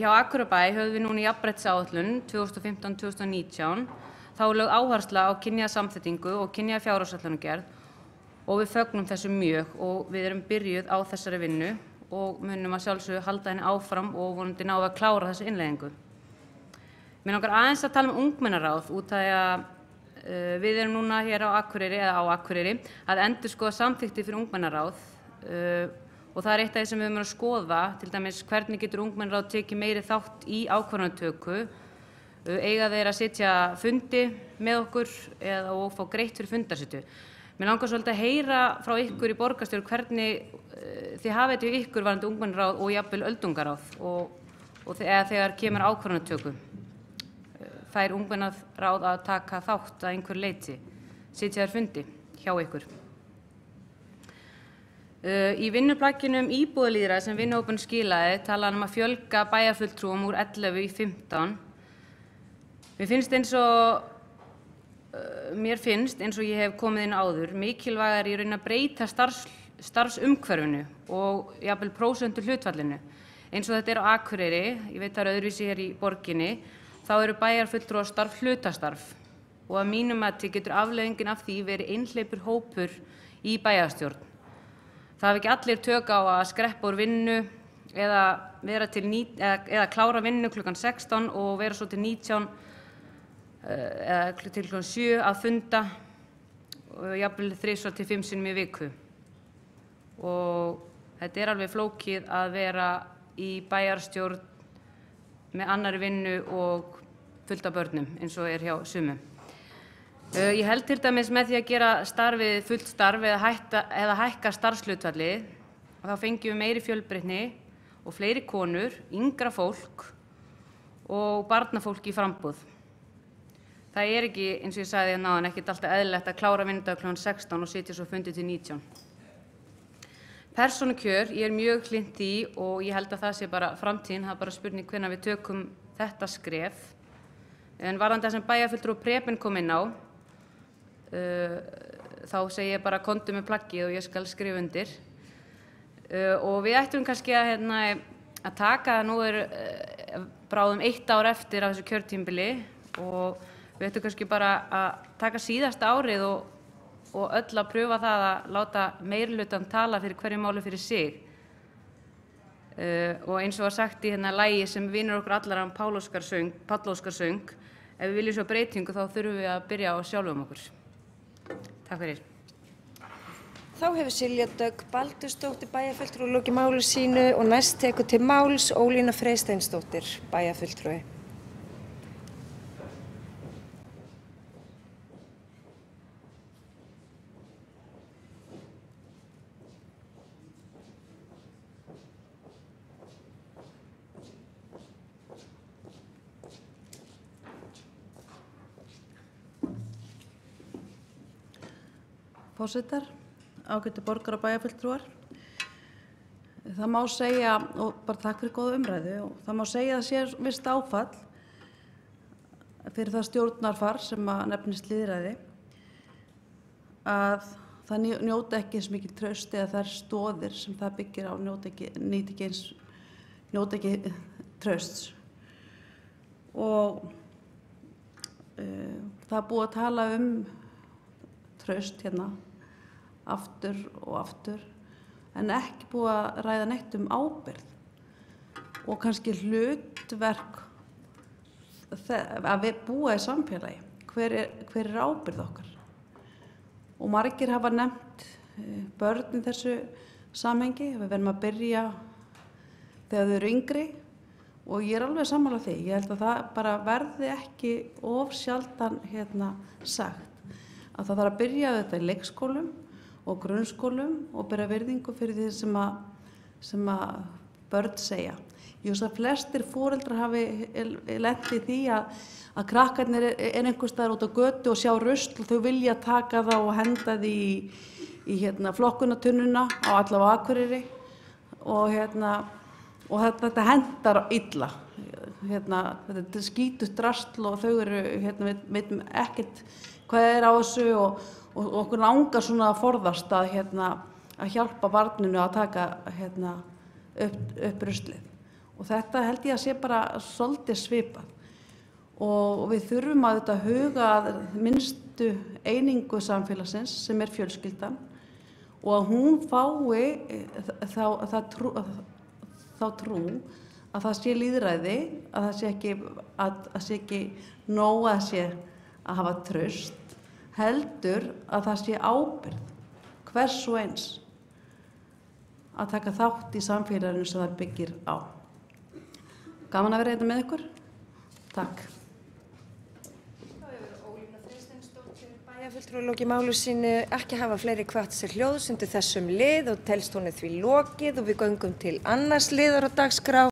Speaker 14: Hjá Akureybæ höfum við núna í jafnréttisáætlun 2015-2019 þá lögð áhersla á kynjasamþættingu og kynja fjárhagsáætlanagerð og við fögnum þessu mjög og við erum byrjuð á þessari vinnu og munum að sjálfsögðu halda henni áfram og vonandi ná að klára þessu innleiðingu. Mér langar aðeins að tala ungmennaráð út af að við erum núna hér á Akureyri að endurskoða samþykktir fyrir ungmennaráð og það er eitt af því sem við höfum að skoða, til dæmis hvernig getur ungmennaráð tekið meiri þátt í ákvarðanatöku, eiga þeir að sitja fundi með okkur og fá greitt fyrir fundarsetu. Mér langar svolítið að heyra frá ykkur í borgarstjórn hvernig þið hafið þetta ykkur varðandi ungmennaráð og jafnvel öldungaráð og þegar kemur ákvarðanatöku. Fær ungmennaráð að taka þátt að einhver leyti, sitja þær fundi hjá ykkur. Í vinnuplagginu íbúalýðræði sem vinnuhópurinn skilaði talaði að fjölga bæjarfulltrúum úr 11 í 15. Mér finnst eins og ég hef komið inn áður mikilvægar í raun að breyta starfsumhverfinu og jafnvel prósentu hlutfallinu. Eins og þetta er á Akureyri, ég veit það er öðruvísi hér í borginni, þá eru bæjarfulltrúar starf hlutastarf og að mínu mati getur afleiðingin af því verið einhleypur hópur í bæjarstjórn. Það hafa ekki allir tök á að skreppa úr vinnu eða klára vinnu klukkan 16 og vera svo til 19 eða til klukkan 7 að funda og jafnvel 3 til 5 sinnum í viku. Og Þetta alveg flókið að vera í bæjarstjórn með annarri vinnu og fullt af börnum eins og hjá sumum. Ég held til dæmis með því að gera starfið fullt starf eða hækka starfshlutfallið og þá fengjum við meiri fjölbreytni og fleiri konur, yngra fólk og barnafólk í frambúð. Það ekki, eins og ég sagði náðan, ekkert alltaf eðlilegt að klára vinnudag kl. 16 og sitja svo fundi til 19. Persónukjör, ég mjög hlynnt því og ég held að það sé bara framtíðin, það bara spurning hvenær við tökum þetta skref. En varðandi það sem bæjarfulltrúi Preben kom inn á, þá segi ég bara komdu með plaggið og ég skal skrifa undir. Og við ættum kannski að taka það, nú bráðum 1 ár eftir af þessu kjörtímabili og við ættum kannski bara að taka síðasta árið og öll að pröfa það að láta meirihlutann tala fyrir hverju máli fyrir sig. Og eins og var sagt í lagi sem vinur okkur allar Páll Óskar söng, ef við viljum svo breytingu þá þurfum við að byrja á sjálfum okkur. Takk fyrir.
Speaker 1: Þá hefur Silja Dögg Baldursdóttir bæjarfulltrúi lokið máli sínu og næst tekur til máls Ólína Freysteinsdóttir bæjarfulltrúi.
Speaker 15: Forsetar, ágætu borgar og bæjarfulltrúar. Það má segja, og bara takk fyrir góða umræðu, og það má segja að sé visst áfall fyrir það stjórnarfar sem að nefnist lýðræði að það njóti ekki eins mikið traust eða þær stoðir sem það byggir á njóti ekki trausts. Og það búið að tala traust hérna aftur og aftur en ekki búið að ræða neitt ábyrgð og kannski hlutverk að við búa í samfélagi. Hver ábyrgð okkar? Og margir hafa nefnt börn í þessu samhengi. Við verðum að byrja þegar þau eru yngri og ég alveg sammála því. Ég held að það bara verði ekki of sjaldan sagt. Að það þarf að byrja þetta í leikskólum og grunnskólum og bera virðingu fyrir því sem að börn segja. Ég veist að flestir foreldrar hafi lent í því að krakkarnir einhvers staðar út á götu og sjá rusl og þau vilja taka það og henda því í flokkunartunnuna á allavega Akureyri og þetta hendar illa. Þetta skítust drasl og þau eru, við veitum ekkert hvað á þessu og okkur langar svona að forðast að hjálpa barninu að taka upp ruslið. Og þetta held ég að sé bara svolítið svipað. Og við þurfum að huga að minnstu einingu samfélagsins sem fjölskyldan og að hún fái þá trú að það sé lýðræði, að það sé ekki nóg að sé að hafa traust, heldur að það sé ábyrgð hvers og eins að taka þátt í samfélaginu sem það byggir á. Gaman að vera hérna með ykkur. Takk.
Speaker 1: Þá hefur Ólína Freysteinsdóttir bæjarfulltrúi lokið máli sínu ekki hafa fleiri hvatt sér hljóðs undir þessum lið og telst hún því lokið og við göngum til annars liðar á dagskrá.